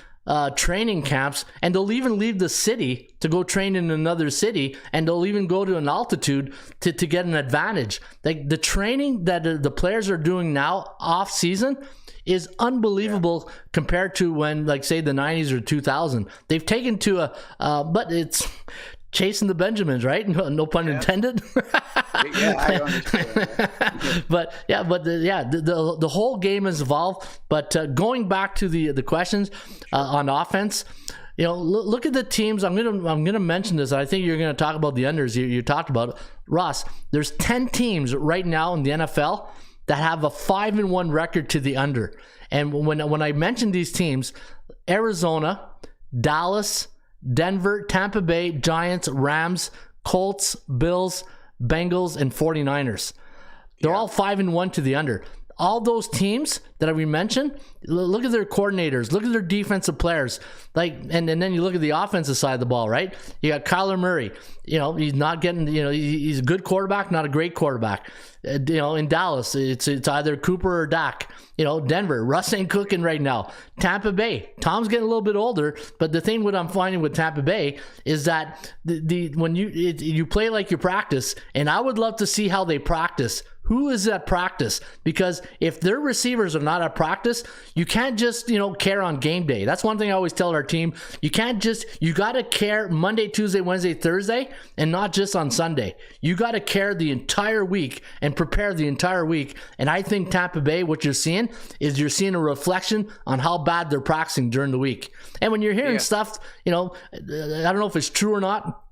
training camps, and they'll even leave the city to go train in another city, and they'll even go to an altitude to get an advantage. Like the training that the players are doing now off season is unbelievable compared to when, like, say, the 90s or 2000. They've taken to but it's chasing the Benjamins, right? No pun intended. I understand. The whole game has evolved. But going back to the questions on offense, look at the teams. I'm gonna mention this. I think you're gonna talk about the unders. You talked about Ross. There's 10 teams right now in the NFL that have a 5-1 record to the under. And when I mention these teams, Arizona, Dallas, Denver, Tampa Bay, Giants, Rams, Colts, Bills, Bengals, and 49ers. They're all 5-1 to the under. All those teams that we mentioned, look at their coordinators, look at their defensive players, and then you look at the offensive side of the ball, right? You got Kyler Murray. He's not getting. He's a good quarterback, not a great quarterback. In Dallas, it's either Cooper or Dak. Denver, Russ ain't cooking right now. Tampa Bay, Tom's getting a little bit older, but the thing what I'm finding with Tampa Bay is that when you play like you practice, and I would love to see how they practice. Who is at practice? Because if their receivers are not at practice, you can't just, care on game day. That's one thing I always tell our team. You got to care Monday, Tuesday, Wednesday, Thursday, and not just on Sunday. You got to care the entire week and prepare the entire week. And I think Tampa Bay, what you're seeing a reflection on how bad they're practicing during the week. And when you're hearing stuff, I don't know if it's true or not.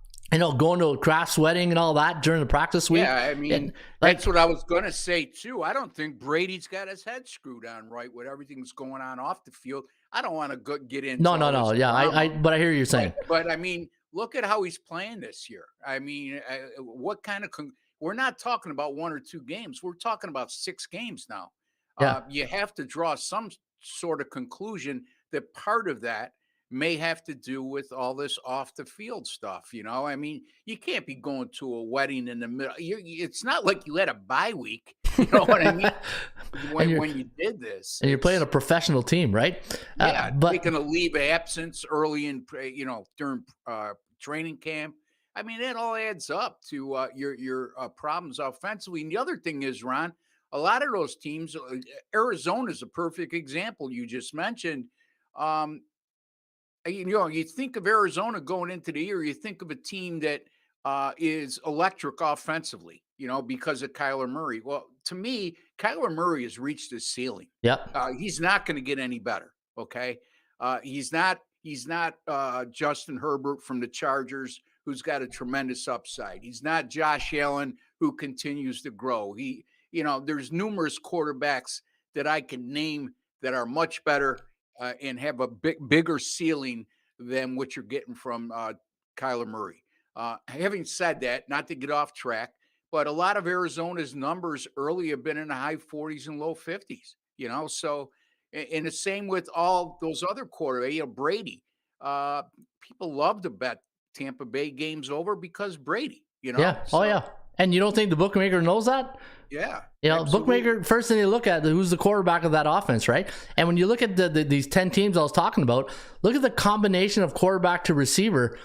Going to a craft wedding and all that during the practice week. Yeah, I mean, that's what I was going to say, too. I don't think Brady's got his head screwed on right with everything that's going on off the field. I don't want to get into No. Yeah, but I hear you saying. But I mean, look at how he's playing this year. I mean, what kind of we're not talking about 1 or 2 games. We're talking about 6 games now. Yeah. You have to draw some sort of conclusion that part of that may have to do with all this off the field stuff. I mean, you can't be going to a wedding in the middle. It's not like you had a bye week. You know what I mean? when you did this, and you're playing a professional team, right? Yeah, but taking a leave of absence early in, during training camp. I mean, it all adds up to your problems offensively. And the other thing is, Ron, a lot of those teams, Arizona is a perfect example you just mentioned. You think of Arizona going into the year, you think of a team that is electric offensively, because of Kyler Murray. Well, to me, Kyler Murray has reached his ceiling. Yep. He's not going to get any better. Okay. He's not Justin Herbert from the Chargers, who's got a tremendous upside. He's not Josh Allen, who continues to grow. There's numerous quarterbacks that I can name that are much better and have a bigger ceiling than what you're getting from Kyler Murray. Having said that, not to get off track, but a lot of Arizona's numbers early have been in the high 40s and low 50s, so, and the same with all those other quarterbacks, Brady. People love to bet Tampa Bay games over because Brady, Yeah. So, oh, yeah. And you don't think the bookmaker knows that? Yeah. Bookmaker, first thing they look at, who's the quarterback of that offense, right? And when you look at these 10 teams I was talking about, look at the combination of quarterback to receiver.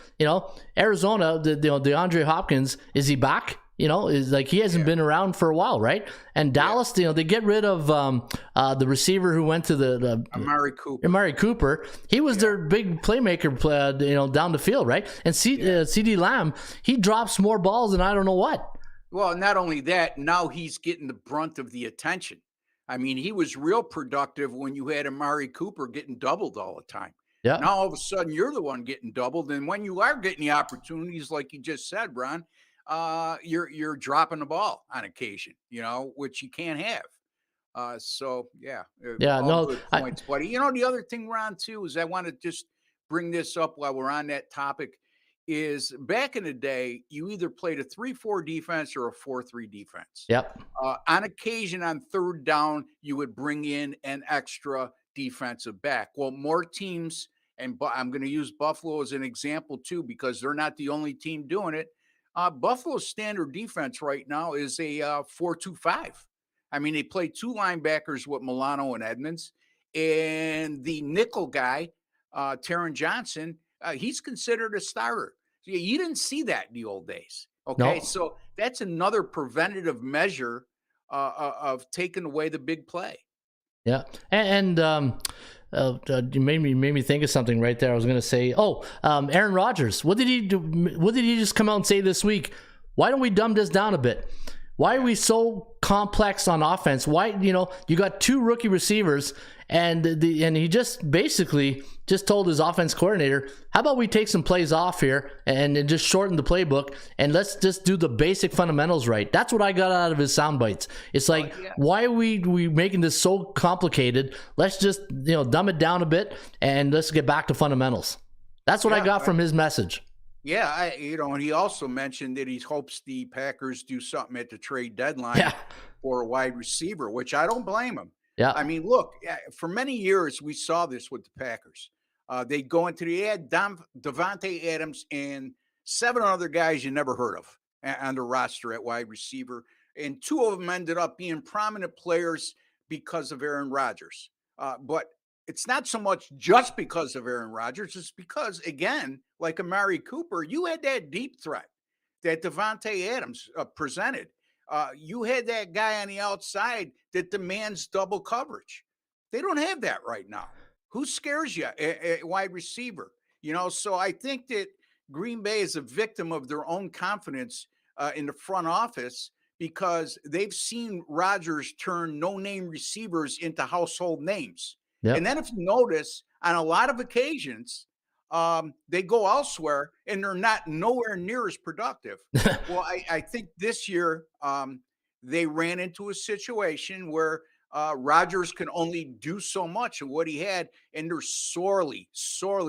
Arizona, DeAndre Hopkins, is he back? Is like he hasn't been around for a while, right? And Dallas, they get rid of the receiver who went to the Amari Cooper. He was their big playmaker, down the field, right? And CD Lamb, he drops more balls than I don't know what. Well, not only that, now he's getting the brunt of the attention. I mean, he was real productive when you had Amari Cooper getting doubled all the time. Yeah. Now all of a sudden you're the one getting doubled, and when you are getting the opportunities, like you just said, Ron, you're dropping the ball on occasion, which you can't have. So yeah, good points, buddy. The other thing, Ron, too, is I want to just bring this up while we're on that topic. Is back in the day, you either played a 3-4 defense or a 4-3 defense. Yep. On occasion, on third down, you would bring in an extra defensive back. Well, more teams, and I'm going to use Buffalo as an example too, because they're not the only team doing it. Buffalo's standard defense right now is a 4-2-5. I mean, they play 2 linebackers with Milano and Edmonds, and the nickel guy, Taron Johnson, he's considered a starter. You didn't see that in the old days. Okay. No. So that's another preventative measure of taking away the big play. Yeah. And you made me think of something right there. I was going to say, Aaron Rodgers, what did he do? What did he just come out and say this week? Why don't we dumb this down a bit? Why are we so complex on offense? Why, you got 2 rookie receivers, and he just basically told his offense coordinator, how about we take some plays off here and just shorten the playbook, and let's just do the basic fundamentals right. That's what I got out of his sound bites. It's like, why are we making this so complicated? Let's just, dumb it down a bit, and let's get back to fundamentals. That's what I got from his message. Yeah, and he also mentioned that he hopes the Packers do something at the trade deadline for a wide receiver, which I don't blame him. Yeah. I mean, look, for many years we saw this with the Packers. They go into the ad, Devontae Adams and 7 other guys you never heard of on the roster at wide receiver, and 2 of them ended up being prominent players because of Aaron Rodgers. But it's not so much just because of Aaron Rodgers. It's because, again, like Amari Cooper, you had that deep threat that Devontae Adams presented. You had that guy on the outside that demands double coverage. They don't have that right now. Who scares you at wide receiver? So I think that Green Bay is a victim of their own confidence in the front office, because they've seen Rodgers turn no-name receivers into household names. Yep. And then if you notice, on a lot of occasions, they go elsewhere and they're nowhere near as productive. Well, I think this year they ran into a situation where Rodgers can only do so much of what he had, and they're sorely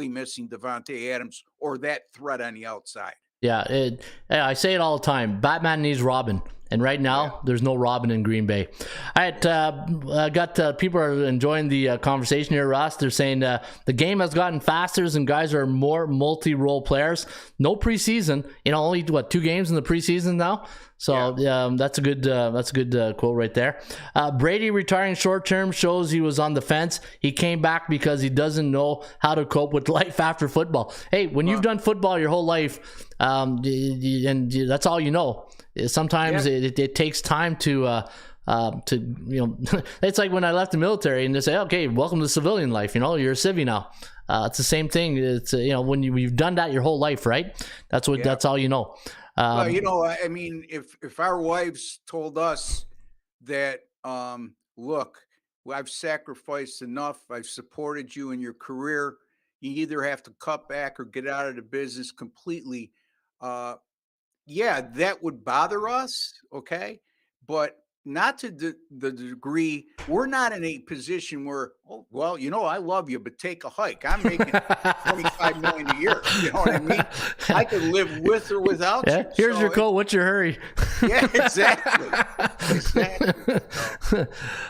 missing Devontae Adams or that threat on the outside. Yeah, I say it all the time. Batman needs Robin. And right now, there's no Robin in Green Bay. All right, I got people are enjoying the conversation here, Ross. They're saying the game has gotten faster and guys are more multi-role players. No preseason, only 2 games in the preseason now. So that's a good quote right there. Brady retiring short term shows he was on the fence. He came back because he doesn't know how to cope with life after football. Hey, when you've done football your whole life, and that's all you know. Sometimes it takes time to it's like when I left the military and they say, okay, welcome to civilian life. You're a civvy now. It's the same thing. It's when you've done that your whole life, right? That's all you know. Well, I mean, if our wives told us that, look, I've sacrificed enough, I've supported you in your career, you either have to cut back or get out of the business completely. That would bother us, okay? But not to the degree, we're not in a position where, I love you, but take a hike. I'm making $25 million a year. You know what I mean? I could live with or without you. Here's your coat. What's your hurry? Yeah, exactly. So,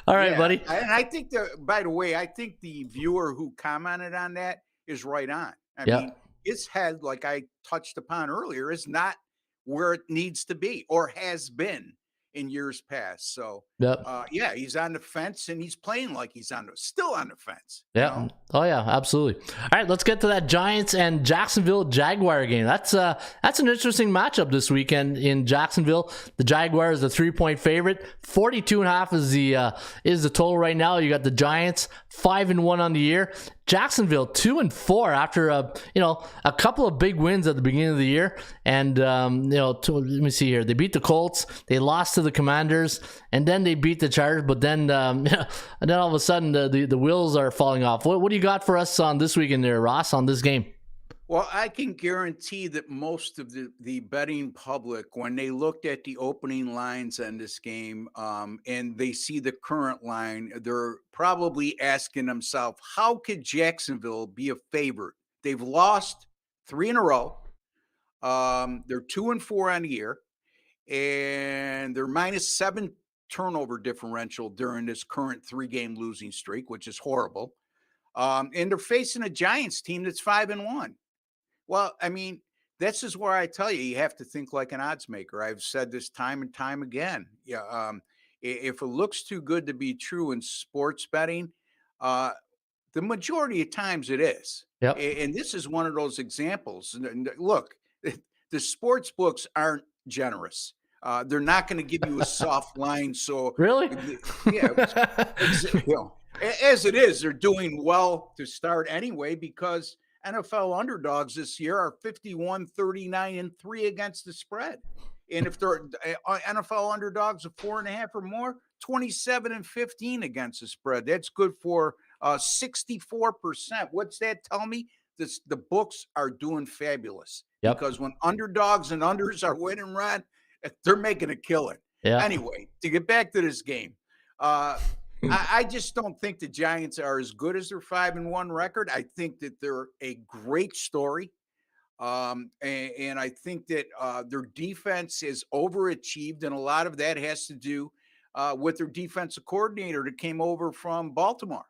all right, buddy. And I think by the way, I think the viewer who commented on that is right on. I mean, his head, like I touched upon earlier, is not where it needs to be or has been in years past. So he's on the fence and he's playing like he's still on the fence. Yeah. Oh yeah, absolutely. All right, let's get to that Giants and Jacksonville Jaguar game. That's an interesting matchup this weekend in Jacksonville. The Jaguar is a 3-point favorite. 42.5 is the total right now. You got the Giants 5-1 on the year. Jacksonville 2-4 after a couple of big wins at the beginning of the year, and let me see here. They beat the Colts, they lost to the Commanders, and then they beat the Chargers. But then, and then all of a sudden the wheels are falling off. What do you got for us on this weekend there, Ross, on this game? Well, I can guarantee that most of the betting public, when they looked at the opening lines on this game and they see the current line, they're probably asking themselves, how could Jacksonville be a favorite? They've lost 3 in a row. They're 2-4 on the year, and they're -7 turnover differential during this current 3-game losing streak, which is horrible. And they're facing a Giants team that's 5-1. Well, I mean, this is where I tell you have to think like an odds maker. I've said this time and time again. If it looks too good to be true in sports betting, the majority of times it is. Yep. And this is one of those examples. And look, the sports books aren't generous. They're not going to give you a soft line. So really, as it is, they're doing well to start anyway, because NFL underdogs this year are 51-39-3 against the spread. And if they're NFL underdogs of 4.5 or more, 27-15 against the spread. That's good for 64%. What's that tell me? The books are doing fabulous. Yep. Because when underdogs and unders are winning, Ron, they're making a killing. Yeah. Anyway, to get back to this game, I just don't think the Giants are as good as their 5-1 record. I think that they're a great story. And I think that their defense is overachieved, and a lot of that has to do with their defensive coordinator that came over from Baltimore.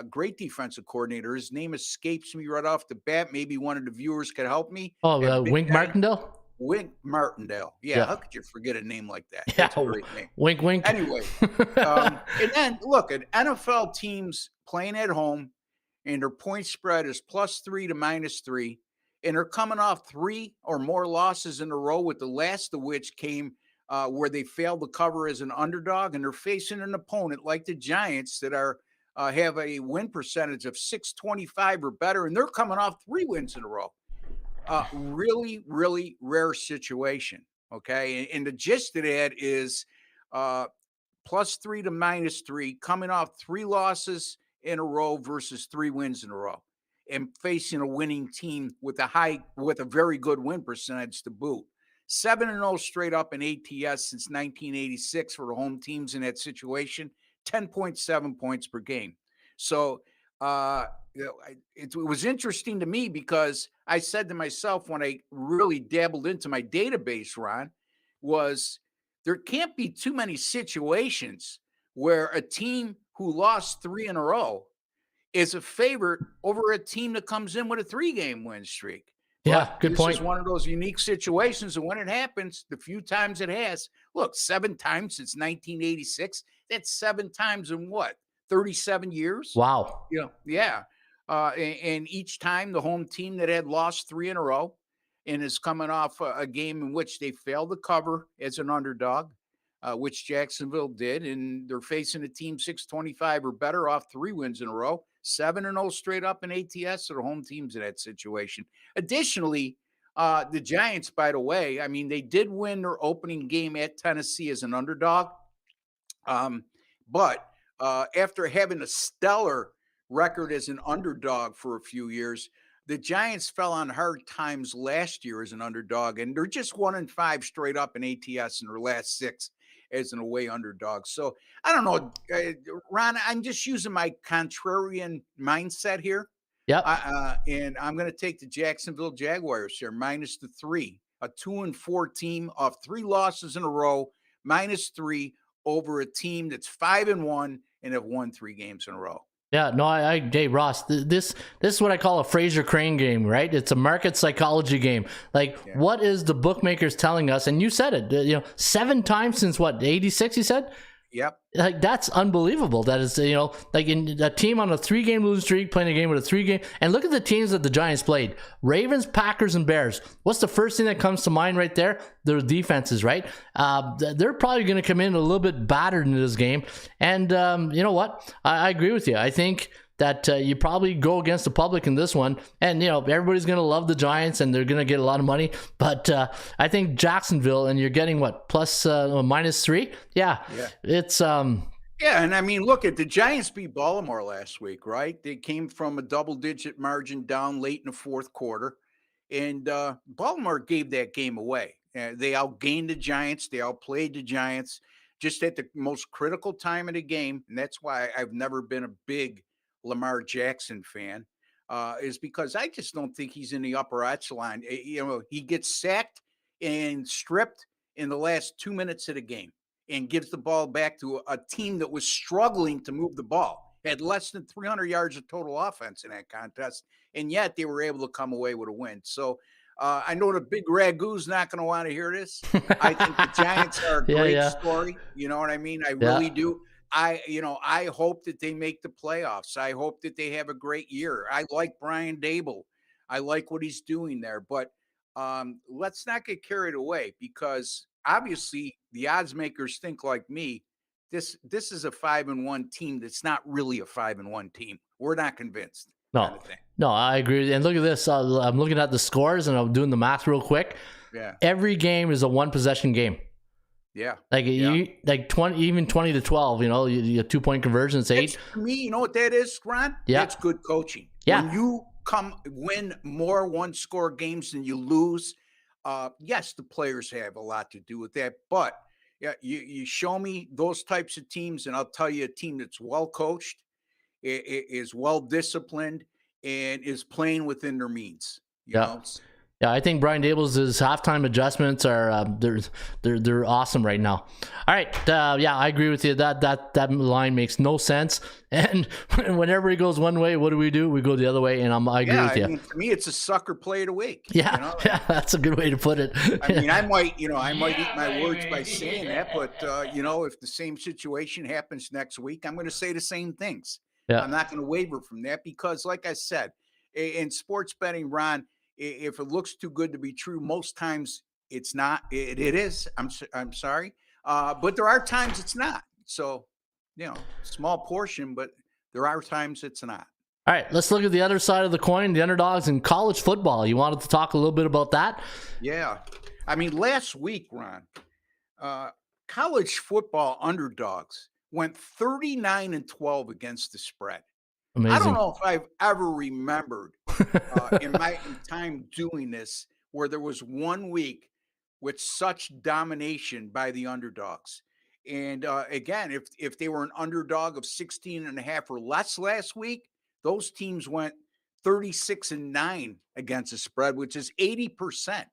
Great defensive coordinator. His name escapes me right off the bat. Maybe one of the viewers could help me. Oh, Wink Martindale? Wink Martindale. Yeah, how could you forget a name like that? Yeah, That's a great name. Wink, wink. Anyway, and then look at NFL teams playing at home, and their point spread is +3 to -3, and they're coming off 3 or more losses in a row, with the last of which came where they failed to cover as an underdog, and they're facing an opponent like the Giants that are have a win percentage of .625 or better, and they're coming off 3 wins in a row. Really, really rare situation. Okay. And the gist of that is +3 to -3, coming off 3 losses in a row versus 3 wins in a row, and facing a winning team with a very good win percentage to boot. 7-0 straight up in ATS since 1986 for the home teams in that situation, 10.7 points per game. So, it was interesting to me, because I said to myself when I really dabbled into my database, Ron, was there can't be too many situations where a team who lost 3 in a row is a favorite over a team that comes in with a 3-game win streak. Yeah, But good this point. is one of those unique situations, and when it happens, the few times it has, look, 7 times since 1986. That's 7 times in what, 37 years? Wow. Yeah. And each time the home team that had lost 3 in a row and is coming off a game in which they failed to cover as an underdog, which Jacksonville did, and they're facing a team 625 or better off 3 wins in a row, 7-0 straight up in ATS are the home teams in that situation. Additionally, the Giants, by the way, I mean, they did win their opening game at Tennessee as an underdog. But after having a stellar record as an underdog for a few years, the Giants fell on hard times last year as an underdog, and they're just 1-5 straight up in ATS in their last 6 as an away underdog. So I don't know, Ron, I'm just using my contrarian mindset here. Yep. And I'm going to take the Jacksonville Jaguars here, -3, a 2-4 team off 3 losses in a row, -3 over a team that's 5-1 and have won 3 games in a row. Yeah, no, hey Ross, this is what I call a Fraser Crane game, right? It's a market psychology game. Like, what is the bookmakers telling us? And you said it, 7 times since what, 86? You said. Yep. Like, that's unbelievable. That is, like in a team on a 3-game losing streak playing a game with a 3-game. And look at the teams that the Giants played: Ravens, Packers, and Bears. What's the first thing that comes to mind right there? Their defenses, right? They're probably going to come in a little bit battered into this game. And you know what? I agree with you. I think that you probably go against the public in this one, and everybody's going to love the Giants and they're going to get a lot of money, but I think Jacksonville, and you're getting what, plus -3? Yeah. It's yeah, and I mean, look at the Giants beat Baltimore last week, right? They came from a double-digit margin down late in the 4th quarter, and Baltimore gave that game away. They outgained the Giants, they outplayed the Giants just at the most critical time of the game, and that's why I've never been a big Lamar Jackson fan, is because I just don't think he's in the upper echelon. He gets sacked and stripped in the last 2 minutes of the game and gives the ball back to a team that was struggling to move the ball, had less than 300 yards of total offense in that contest, and yet they were able to come away with a win. So I know the big Ragoo's not going to want to hear this. I think the Giants are a great story. You know what I mean? I really do. I hope that they make the playoffs. I hope that they have a great year. I like Brian Dable. I like what he's doing there, but let's not get carried away, because obviously the odds makers think like me. This is a 5-1 team that's not really a 5-1 team. We're not convinced. No, I agree. And look at this. I'm looking at the scores and I'm doing the math real quick. Yeah. Every game is a 1-possession game. Yeah. Like 20, even 20-12, you have 2-point conversions, 8. For me, you know what that is, Ron? Yeah. That's good coaching. Yeah. When you win more 1-score games than you lose, yes, the players have a lot to do with that, but yeah, you show me those types of teams, and I'll tell you a team that's well coached, is well disciplined, and is playing within their means. You know? Yeah, I think Brian Dable's halftime adjustments are they're awesome right now. All right, I agree with you. That line makes no sense. And whenever he goes one way, what do? We go the other way. And I agree with you. I mean, to me, it's a sucker play of the week. Yeah, yeah, that's a good way to put it. I mean, I might eat my words by saying that, but if the same situation happens next week, I'm going to say the same things. Yeah. I'm not going to waver from that, because, like I said, in sports betting, Ron, if it looks too good to be true, most times it's not. It is. I'm sorry, but there are times it's not. So, small portion, but there are times it's not. All right, let's look at the other side of the coin, the underdogs in college football. You wanted to talk a little bit about that? Yeah, I mean, last week, Ron, college football underdogs went 39-12 against the spread. Amazing. I don't know if I've ever remembered in my time doing this where there was 1 week with such domination by the underdogs. And again, if they were an underdog of 16.5 or less last week, those teams went 36-9 against the spread, which is 80%.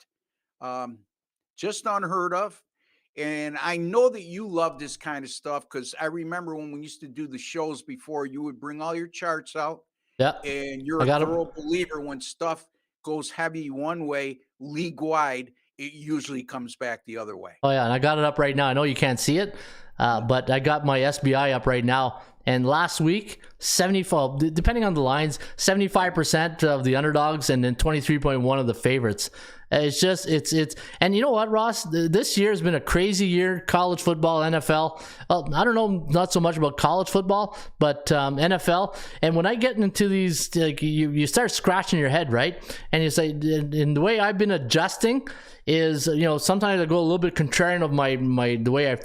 Just unheard of. And I know that you love this kind of stuff because I remember when we used to do the shows before, you would bring all your charts out. Yeah. And you're I a got 'em. thorough believer when stuff goes heavy one way, league wide, it usually comes back the other way. Oh yeah, and I got it up right now. I know you can't see it, but I got my SBI up right now. And last week, 75, depending on the lines, 75% of the underdogs, and then 23.1 of the favorites. It's just, and you know what, Ross? This year has been a crazy year. College football, NFL. Well, I don't know, not so much about college football, but NFL. And when I get into these, like, you start scratching your head, right? And you say, and the way I've been adjusting is, sometimes I go a little bit contrarian of the way I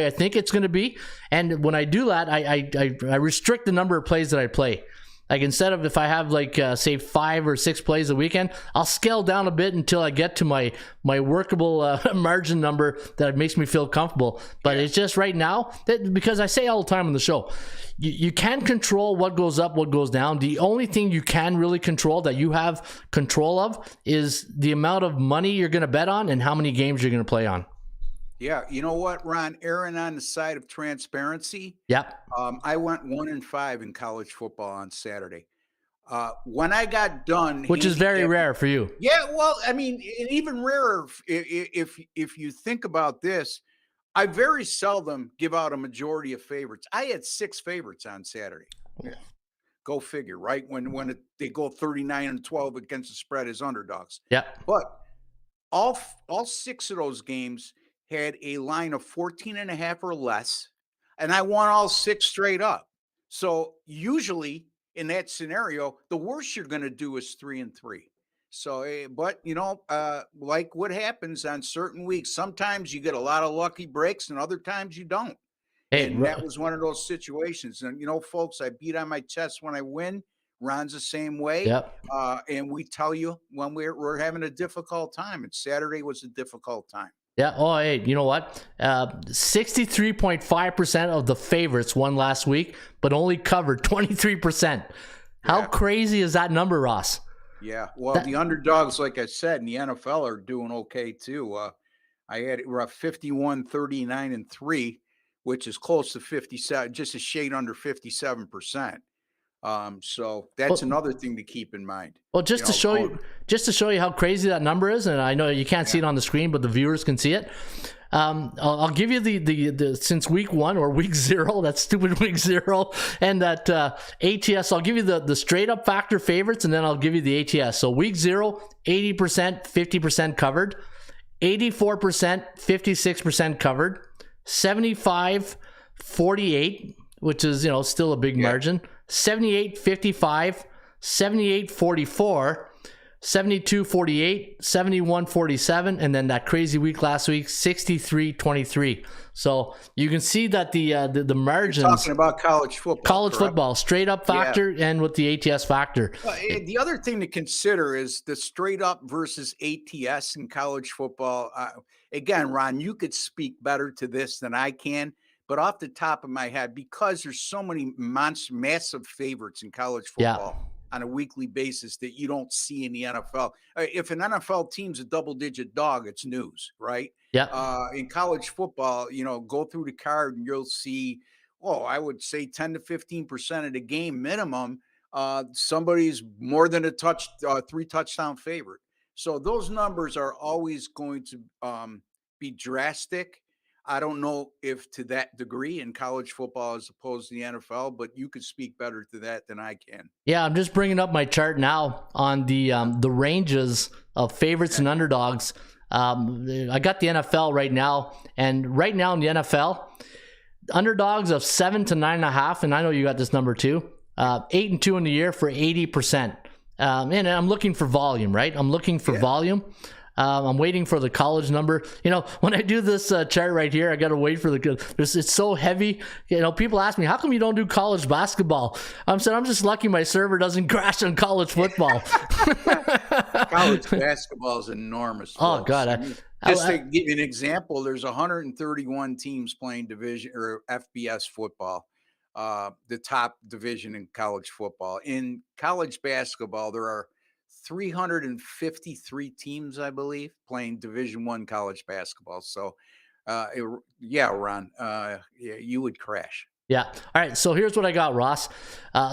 think it's going to be. And when I do that, I restrict the number of plays that I play. Like, instead of, if I have say 5 or 6 plays a weekend, I'll scale down a bit until I get to my workable margin number that makes me feel comfortable. But it's just right now, because I say all the time on the show, you can't control what goes up, what goes down. The only thing you can really control, that you have control of, is the amount of money you're going to bet on and how many games you're going to play on. Yeah, you know what, Ron? Aaron, on the side of transparency. Yep. I went 1-5 in college football on Saturday. When I got done, which is very rare for you. Yeah, well, I mean, even rarer if you think about this. I very seldom give out a majority of favorites. I had 6 favorites on Saturday. Yeah. Go figure, right? When they go 39-12 against the spread as underdogs. Yeah. But all 6 of those games had a line of 14.5 or less, and I won all 6 straight up. So usually in that scenario, the worst you're going to do is 3-3. So, but like what happens on certain weeks, sometimes you get a lot of lucky breaks and other times you don't. And that was one of those situations. And, folks, I beat on my chest when I win. Ron's the same way. Yep. And we tell you when we're having a difficult time, and Saturday was a difficult time. Yeah. Oh, hey, you know what? 63.5% of the favorites won last week, but only covered 23%. How crazy is that number, Ross? Yeah. Well, the underdogs, like I said, in the NFL are doing okay too. We're at 51-39-3, which is close to 57, just a shade under 57%. So that's another thing to keep in mind. Well, just to show you how crazy that number is, and I know you can't see it on the screen, but the viewers can see it. I'll give you the since week 1 or week 0, that stupid week 0, and that ATS. I'll give you the straight up factor favorites, and then I'll give you the ATS. So week 0, 80%, 50% covered, 84%, 56% covered, 75, 48, which is still a big margin. 78-55, 78-44, 72-48, 71-47, and then that crazy week last week, 63-23. So you can see that the margins. You're talking about college football. Straight up factor, and with the ATS factor. The other thing to consider is the straight up versus ATS in college football. Again, Ron, you could speak better to this than I can. But off the top of my head, because there's so many massive favorites in college football on a weekly basis that you don't see in the NFL. If an NFL team's a double-digit dog, it's news, right? Yeah. In college football, go through the card and you'll see, I would say 10 to 15% of the game minimum. Somebody's more than a 3-touchdown favorite. So those numbers are always going to be drastic. I don't know if to that degree in college football as opposed to the NFL, but you could speak better to that than I can. Yeah, I'm just bringing up my chart now on the ranges of favorites and underdogs. I got the NFL right now, and right now in the NFL, underdogs of 7 to 9.5, and I know you got this number too. 8-2 in the year for 80%. And I'm looking for volume, right? I'm looking for volume. I'm waiting for the college number. When I do this chart right here, I got to wait for it's so heavy. People ask me, how come you don't do college basketball? I'm saying I'm just lucky my server doesn't crash on college football. College basketball is enormous. Oh, God. Just to give you an example, there's 131 teams playing division or FBS football, the top division in college football. In college basketball, there are 353 teams, I believe, playing Division I college basketball. So, yeah, Ron, you would crash. Yeah. All right. So here's what I got, Ross.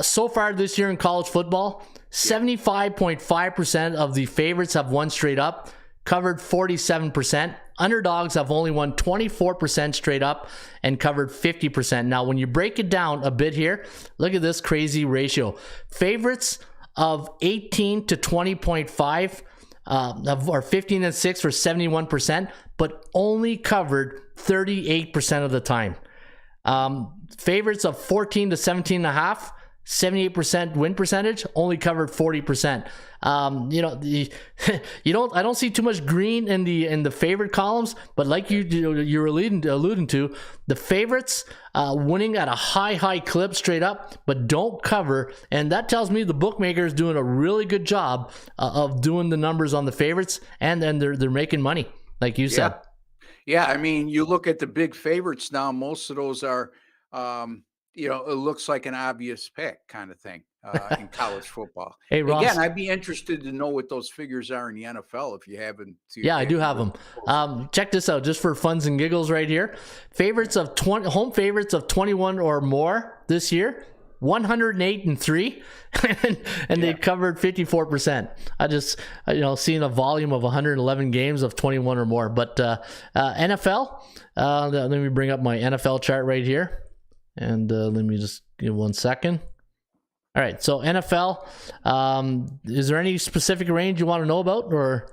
So far this year in college football, 75.5% of the favorites have won straight up, covered 47%. Underdogs have only won 24% straight up and covered 50%. Now, when you break it down a bit here, look at this crazy ratio. Favorites of 18 to 20.5 are 15 and 6 for 71%, but only covered 38% of the time. Favorites of 14 to 17.5, 78% win percentage, only covered 40%. I don't see too much green in the favorite columns, but like you're alluding to, the favorites winning at a high clip straight up, but don't cover, and that tells me the bookmaker is doing a really good job of doing the numbers on the favorites, and then they're making money, like you said. Yeah, I mean, you look at the big favorites now, most of those are, it looks like an obvious pick kind of thing in college football. Hey, Ross. Again, I'd be interested to know what those figures are in the NFL if you haven't. Yeah, I do have them. Check this out, just for funs and giggles right here. Home favorites of 21 or more this year, 108-3, and they covered 54%. I just, seeing a volume of 111 games of 21 or more. But NFL, let me bring up my NFL chart right here, and let me just give 1 second. All right, so NFL, is there any specific range you want to know about, or?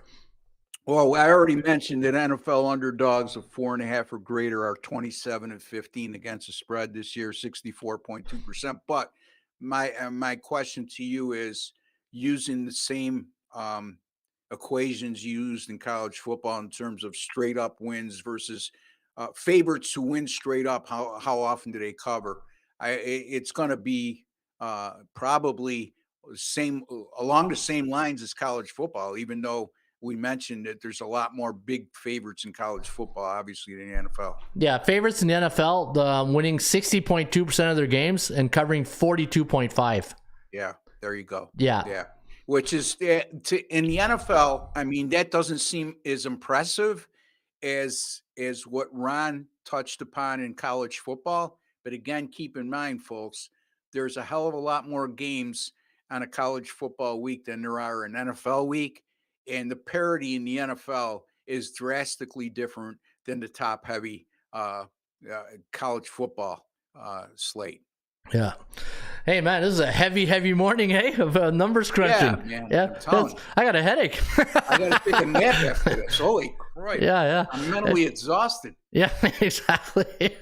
Well, I already mentioned that NFL underdogs of 4.5 or greater are 27-15 against the spread this year, 64.2%. But my question to you is, using the same equations used in college football in terms of straight up wins versus favorites who win straight up, how often do they cover? It's going to be probably along the same lines as college football, even though we mentioned that there's a lot more big favorites in college football, obviously, than the NFL. Yeah, favorites in the NFL winning 60.2% of their games and covering 42.5%. Yeah, there you go. Yeah. Which is in the NFL, I mean, that doesn't seem as impressive as what Ron touched upon in college football. But again, keep in mind, folks, there's a hell of a lot more games on a college football week than there are an NFL week. And the parity in the NFL is drastically different than the top-heavy college football slate. Yeah. Hey, man, this is a heavy morning, of numbers crunching. Yeah, man. Yeah, I got a headache. I got to take a nap after this. Holy crap. Yeah. I'm mentally exhausted. Yeah, exactly.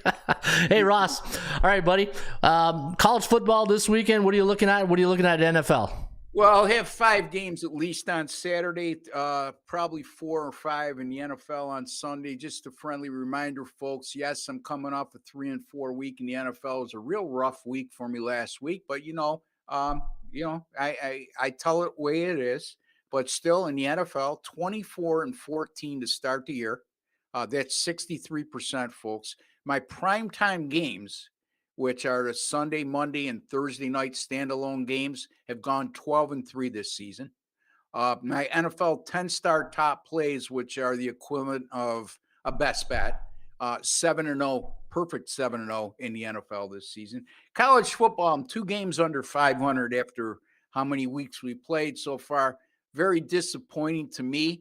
Hey, Ross. All right, buddy. College football this weekend. What are you looking at? What are you looking at NFL? Well, I'll have 5 games at least on Saturday, probably 4 or 5 in the NFL on Sunday. Just a friendly reminder, folks. Yes, I'm coming off a 3-4 week in the NFL. It was a real rough week for me last week, but I tell it the way it is. But still, in the NFL, 24-14 to start the year. That's 63%, folks. My primetime games, which are the Sunday, Monday, and Thursday night standalone games, have gone 12-3 this season. My NFL 10-star top plays, which are the equivalent of a best bet, 7-0, perfect 7-0 in the NFL this season. College football, I'm 2 games under 500 after how many weeks we played so far. Very disappointing to me,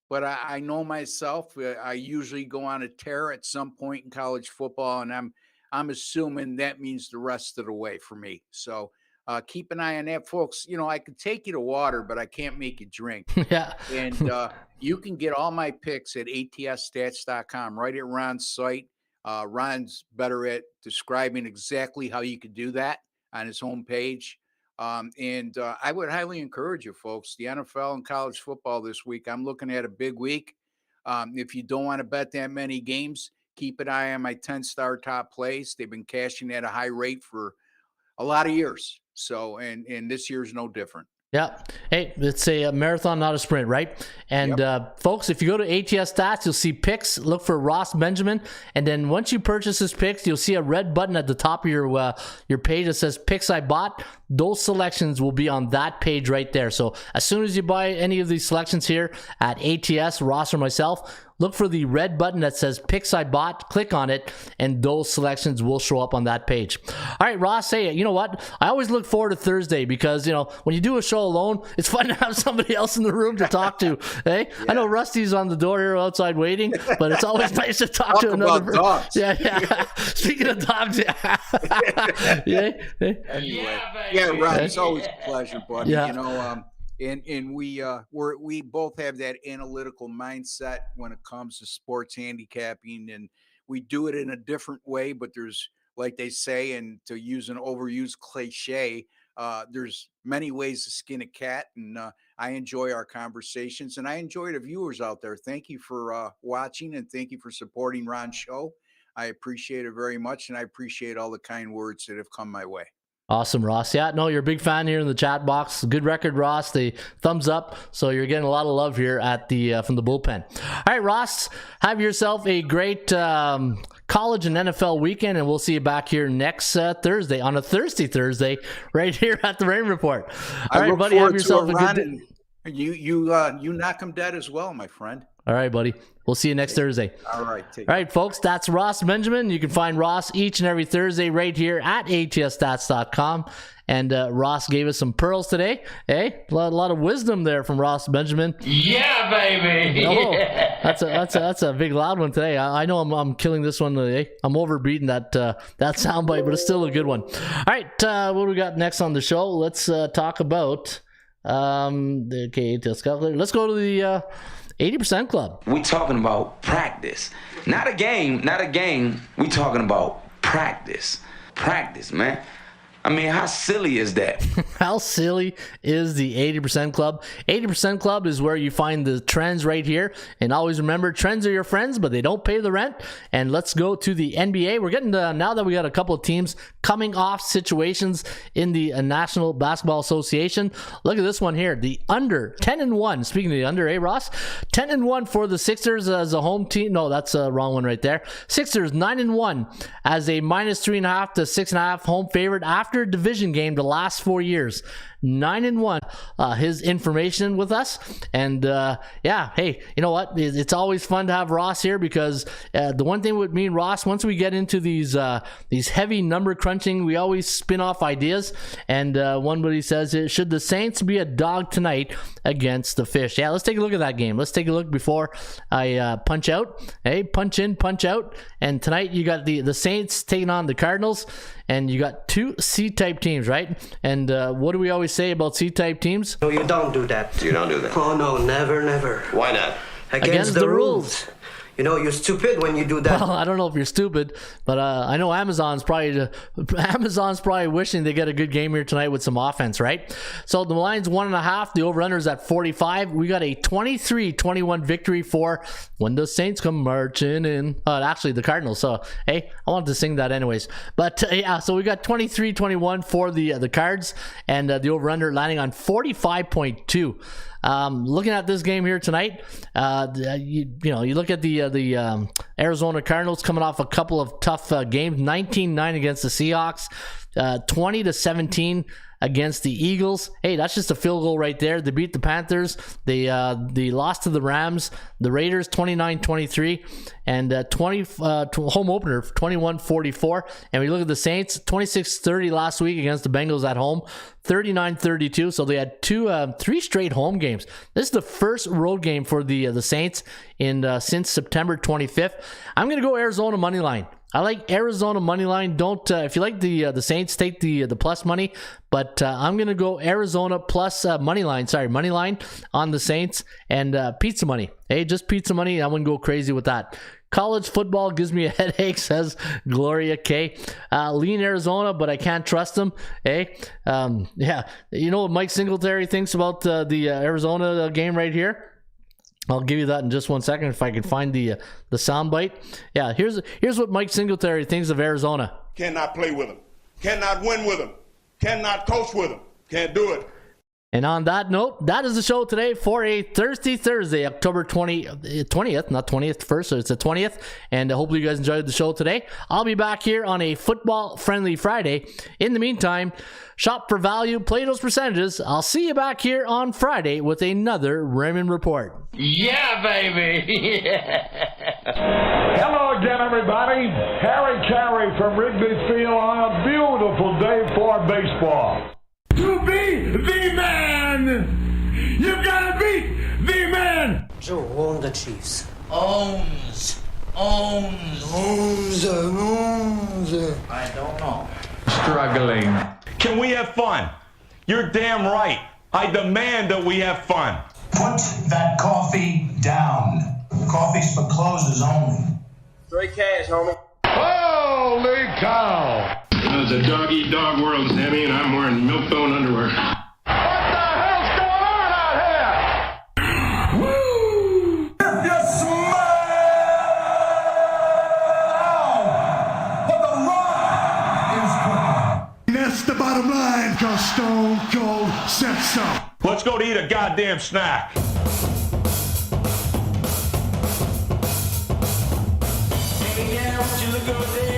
but I know myself. I usually go on a tear at some point in college football, and I'm assuming that means the rest of the way for me. So keep an eye on that, folks. I could take you to water, but I can't make you drink. Yeah. And you can get all my picks at atsstats.com, right at Ron's site. Ron's better at describing exactly how you could do that on his homepage. And I would highly encourage you, folks, the NFL and college football this week. I'm looking at a big week. If you don't want to bet that many games, keep an eye on my 10-star top plays. They've been cashing at a high rate for a lot of years. So, and this year's no different. Yeah. Hey, it's a marathon, not a sprint, right? And folks, if you go to ATS Stats, you'll see picks. Look for Ross Benjamin. And then once you purchase his picks, you'll see a red button at the top of your page that says picks I bought. those selections will be on that page right there. So as soon as you buy any of these selections here at ATS, Ross or myself, look for the red button that says Picks I Bought, click on it, and those selections will show up on that page. All right, Ross, hey, you know what? I always look forward to Thursday because, when you do a show alone, it's fun to have somebody else in the room to talk to. Hey, yeah. I know Rusty's on the door here outside waiting, but it's always nice to talk to another person. Dogs. Yeah. Speaking of dogs, yeah. Anyway, Ron, it's always a pleasure, buddy. Yeah. And we both have that analytical mindset when it comes to sports handicapping, and we do it in a different way. But there's, like they say, and to use an overused cliche, there's many ways to skin a cat. And I enjoy our conversations, and I enjoy the viewers out there. Thank you for watching, and thank you for supporting Ron's show. I appreciate it very much, and I appreciate all the kind words that have come my way. Awesome, Ross. Yeah, no, you're a big fan here in the chat box. Good record, Ross. The thumbs up. So you're getting a lot of love here at the from the bullpen. All right, Ross, have yourself a great college and NFL weekend, and we'll see you back here next Thursday on a Thirsty Thursday right here at the Rain Report. All right, buddy, have yourself a good day. You knock them dead as well, my friend. All right, buddy. We'll see you next Thursday. All right. All right, folks. That's Ross Benjamin. You can find Ross each and every Thursday right here at ATSstats.com. And Ross gave us some pearls today. Hey, a lot of wisdom there from Ross Benjamin. Yeah, baby. Oh, that's a big loud one today. I know I'm killing this one today. I'm overbeating that soundbite, but it's still a good one. All right, what do we got next on the show? Let's talk about let's go to the 80% Club. We talking about practice, not a game. We talking about practice, man. I mean, how silly is that? How silly is the 80% Club? 80% Club is where you find the trends right here. And always remember, trends are your friends, but they don't pay the rent. And let's go to the NBA. We're getting to, now that we got a couple of teams coming off situations in the National Basketball Association. Look at this one here. The under 10-1. Speaking of the under, Ross? 10-1 for the Sixers as a home team. No, that's a wrong one right there. Sixers 9-1 as a -3.5 to 6.5 home favorite after division game the last 4 years. 9-1. His information with us, and hey, you know what? It's always fun to have Ross here because the one thing with me and Ross, once we get into these heavy number crunching, we always spin off ideas. And one buddy says, should the Saints be a dog tonight against the Fish? Yeah, let's take a look at that game. Let's take a look before I punch out. Hey, punch in, punch out. And tonight you got the Saints taking on the Cardinals, and you got two C-type teams, right? And what do we always say about C-type teams? No, you don't do that. You don't do that. Oh, no, never. Why not? Against the rules. You know, you're stupid when you do that. Well, I don't know if you're stupid, but I know Amazon's probably wishing they get a good game here tonight with some offense, right? So the line's 1.5. The over-under's at 45. We got a 23-21 victory for when the Saints come marching in. Actually, the Cardinals. So, hey, I wanted to sing that anyways. But, so we got 23-21 for the Cards, and the over-under landing on 45.2. Looking at this game here tonight, you look at the Arizona Cardinals coming off a couple of tough games, 19-9 against the Seahawks, 20-17 against the Eagles. Hey, that's just a field goal right there. They beat the Panthers. They lost to the Rams. The Raiders 29-23, and home opener 21-44. And we look at the Saints 26-30 last week against the Bengals at home, 39-32. So they had three straight home games. This is the first road game for the Saints since September 25th. I'm gonna go Arizona money line. I like Arizona money line. Don't if you like the Saints, take the plus money. But I'm gonna go Arizona plus money line on the Saints, and pizza money. Hey, just pizza money. I wouldn't go crazy with that. College football gives me a headache, says Gloria K. Lean Arizona, but I can't trust them. Hey, yeah. You know what Mike Singletary thinks about the Arizona game right here? I'll give you that in just 1 second if I can find the soundbite. Yeah, here's what Mike Singletary thinks of Arizona. Cannot play with him. Cannot win with him. Cannot coach with him. Can't do it. And on that note, that is the show today for a Thirsty Thursday, October 20th, not 20th first, so it's the 20th. And hopefully you guys enjoyed the show today. I'll be back here on a football-friendly Friday. In the meantime, shop for value, play those percentages. I'll see you back here on Friday with another Raymond Report. Yeah, baby. Hello again, everybody. Harry Carey from Wrigley Field on a beautiful day for baseball. To be the man, you gotta beat the man. Joe, own the Chiefs. Owns. I don't know. Struggling. Can we have fun? You're damn right. I demand that we have fun. Put that coffee down. Coffee's for closers only. Straight cash, homie. Holy cow! It's a dog-eat-dog world, Sammy, and I'm wearing milk-bone underwear. What the hell's going on out here? Woo! If you smell what the rock is cooking. That's the bottom line, 'cause Stone Cold said so. Let's go to eat a goddamn snack. Hey, yeah, would you look over there?